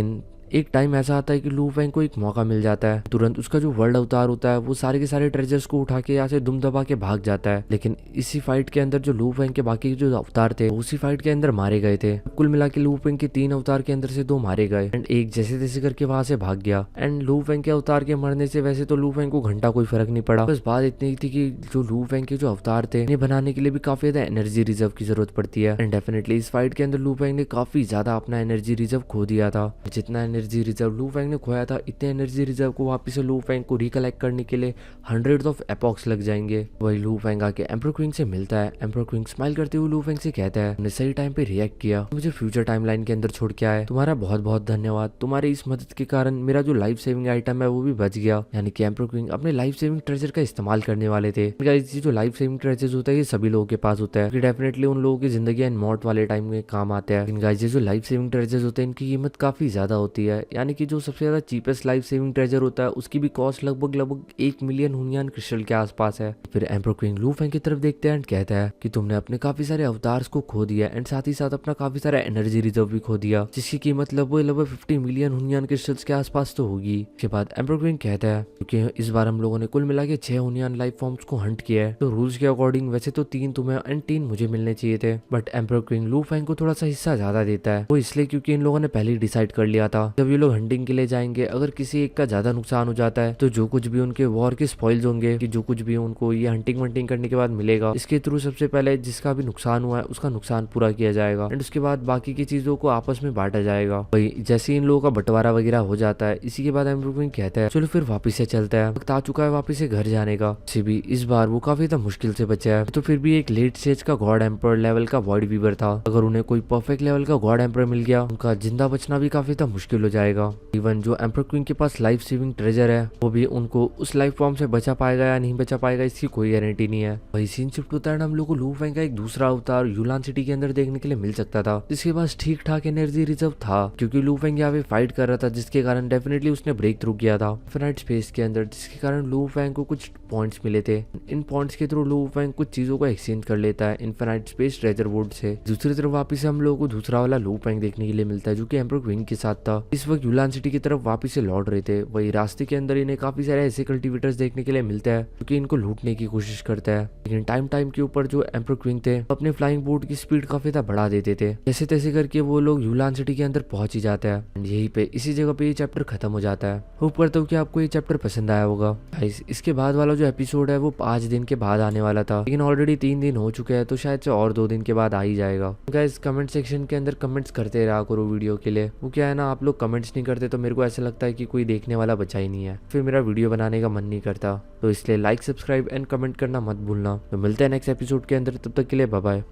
एक टाइम ऐसा आता है कि लू फेंग को एक मौका मिल जाता है, तुरंत उसका जो वर्ल्ड अवतार होता है वो सारे के सारे ट्रेजर्स को उठा के यहाँ से दुम दबा के भाग जाता है। लेकिन इसी फाइट के अंदर जो लू फेंग के बाकी जो अवतार थे उसी फाइट के अंदर मारे गए थे। कुल मिला के लू फेंग के 3 अवतार के अंदर से 2 मारे गए एंड एक जैसे तैसे करके वहां से भाग गया। एंड लू फेंग के अवतार के मरने से वैसे तो लू फेंग को घंटा कोई फर्क नहीं पड़ा, बस बात इतनी थी कि जो लू फेंग के जो अवतार थे इन्हें बनाने के लिए भी काफी ज्यादा एनर्जी रिजर्व की जरूरत पड़ती है। एंड डेफिनेटली इस फाइट के अंदर लू फेंग ने काफी ज्यादा अपना एनर्जी रिजर्व खो दिया था। जितना एनर्जी रिजर्व लू ने खोया था इतने एनर्जी रिजर्व को वापस से लू फेंग को रिकलेक्ट करने के लिए हंड्रेड्स ऑफ एपॉक्स लग जाएंगे। वही लू फेंग आके एम्पर क्वीन से मिलता है। एम्पर क्वीन स्माइल करते हुए लू फेंग से कहता है, सही टाइम पे रिएक्ट किया, मुझे फ्यूचर टाइमलाइन के अंदर छोड़ के आए, तुम्हारा बहुत बहुत धन्यवाद। तुम्हारी इस मदद के कारण मेरा जो लाइफ सेविंग आइटम है वो भी बच गया। यानी कि एम्पर क्वीन अपने लाइफ सेविंग ट्रेजर का इस्तेमाल करने वाले थे। जो लाइफ सेविंग ट्रेजर होता है ये सभी लोगों के पास होता है, डेफिनेटली उन लोगों की जिंदगी एंड मौत वाले टाइम में काम आते हैं। जो लाइफ सेविंग ट्रेजर होते हैं इनकी कीमत काफी ज्यादा होती है, यानी कि जो सबसे ज्यादा चीपेस्ट लाइफ सेविंग ट्रेजर होता है उसकी भी कॉस्ट लगभग 1 मिलियन हुनियान क्रिस्टल के आसपास है। फिर एम्पर क्वीन लू फेंग की तरफ देखते हैं एंड कहता है कि तुमने अपने काफी सारे अवतार्स को खो दिया एंड साथ ही साथ अपना काफी सारा एनर्जी रिजर्व भी खो दिया, जिसकी कीमत लगभग 50 मिलियन हुनियान क्रिस्टल्स के आसपास तो होगी। इसके बाद एम्पर क्वीन कहता है क्योंकि इस बार हम लोगों ने कुल मिला के 6 हुनियान लाइफ फॉर्म्स को हंट किया है, तो रूल्स के अकॉर्डिंग वैसे तो 3 तुम्हें एंड 3 मुझे मिलने चाहिए थे, बट एम्पर क्वीन लू फेंग को थोड़ा सा हिस्सा ज्यादा देता है। वो इसलिए क्योंकि इन लोगों ने पहले ही डिसाइड कर लिया था जब ये लोग हंटिंग के लिए जाएंगे अगर किसी एक का ज्यादा नुकसान हो जाता है तो जो कुछ भी उनके वॉर के स्पॉइल्स होंगे कि जो कुछ भी उनको ये हंटिंग वंटिंग करने के बाद मिलेगा इसके थ्रू सबसे पहले जिसका भी नुकसान हुआ है उसका नुकसान पूरा किया जाएगा एंड उसके बाद बाकी की चीजों को आपस में बांटा जाएगा। वही जैसे इन लोगों का बंटवारा वगैरह हो जाता है इसी के बाद एम्पर क्वीन कहता है चलो फिर वापिस से चलता है, वक्त आ चुका है वापिस से घर जाने का। भी इस बार वो काफी ज्यादा मुश्किल से बचा है, तो फिर भी एक लेट स्टेज का गॉड एम्पर लेवल का वॉइड वीवर था, अगर उन्हें कोई परफेक्ट लेवल का गॉड एम्पर मिल गया उनका जिंदा बचना भी काफी ज्यादा मुश्किल हो जाएगा। इवन जो एम्पर क्वीन के पास लाइफ सेविंग ट्रेजर है वो भी उनको उस लाइफ फॉर्म से बचा पाएगा या नहीं बचा पाएगा इसकी कोई गारंटी नहीं है। वही सीन शिफ्ट होता है, हम लोग को लू फेंग का एक दूसरा अवतार यूलान सिटी के अंदर देखने के लिए मिल सकता था, जिसके पास ठीक ठाक एनर्जी रिजर्व था क्योंकि लू फेंग यहाँ पे फाइट कर रहा था, जिसके कारण डेफिनेटली उसने ब्रेक थ्रू किया था इनफिनाइट स्पेस के अंदर, जिसके कारण लू फेंग को कुछ पॉइंट्स मिले थे। इन पॉइंट्स के थ्रू लू फेंग कुछ चीजों को एक्सचेंज कर लेता है infinite space treasure would say. दूसरी तरफ वापिस हम लोगों को दूसरा वाला लू फेंग देखने के लिए मिलता है जो कि एम्पर क्वीन के साथ था। इस वक्त यूलान सिटी की तरफ वापस से लौट रहे थे। वही रास्ते के अंदर इन्हें काफी सारे ऐसे कल्टीवेटर्स देखने के लिए मिलता है क्योंकि इनको लूटने की कोशिश करता है। लेकिन टाइम के ऊपर जो एम्पर क्विंग थे अपने फ्लाइंग बोट की स्पीड काफी ज्यादा बढ़ा देते थे। जैसे तैसे करके वो लोग यूलान सिटी के अंदर पहुंच ही जाता है। एंड यहीं पे इसी जगह पे ये चैप्टर खत्म हो जाता है। होप करता हूँ कि आपको ये चैप्टर पसंद आया होगा। गाइस इसके बाद वाला जो एपिसोड है वो 5 दिन के बाद आने वाला था, लेकिन ऑलरेडी 3 दिन हो चुके हैं, तो शायद से और 2 दिन के बाद आ ही जाएगा। गाइस कमेंट सेक्शन के अंदर कमेंट्स करते रहा करो वीडियो के लिए। वो क्या है ना, आप लोग कमेंट्स नहीं करते तो मेरे को ऐसा लगता है कि कोई देखने वाला बचा ही नहीं है, फिर मेरा वीडियो बनाने का मन नहीं करता। तो इसलिए लाइक, सब्सक्राइब एंड कमेंट करना मत भूलना। तो मिलते हैं नेक्स्ट एपिसोड के अंदर, तब तक के लिए बाय बाय।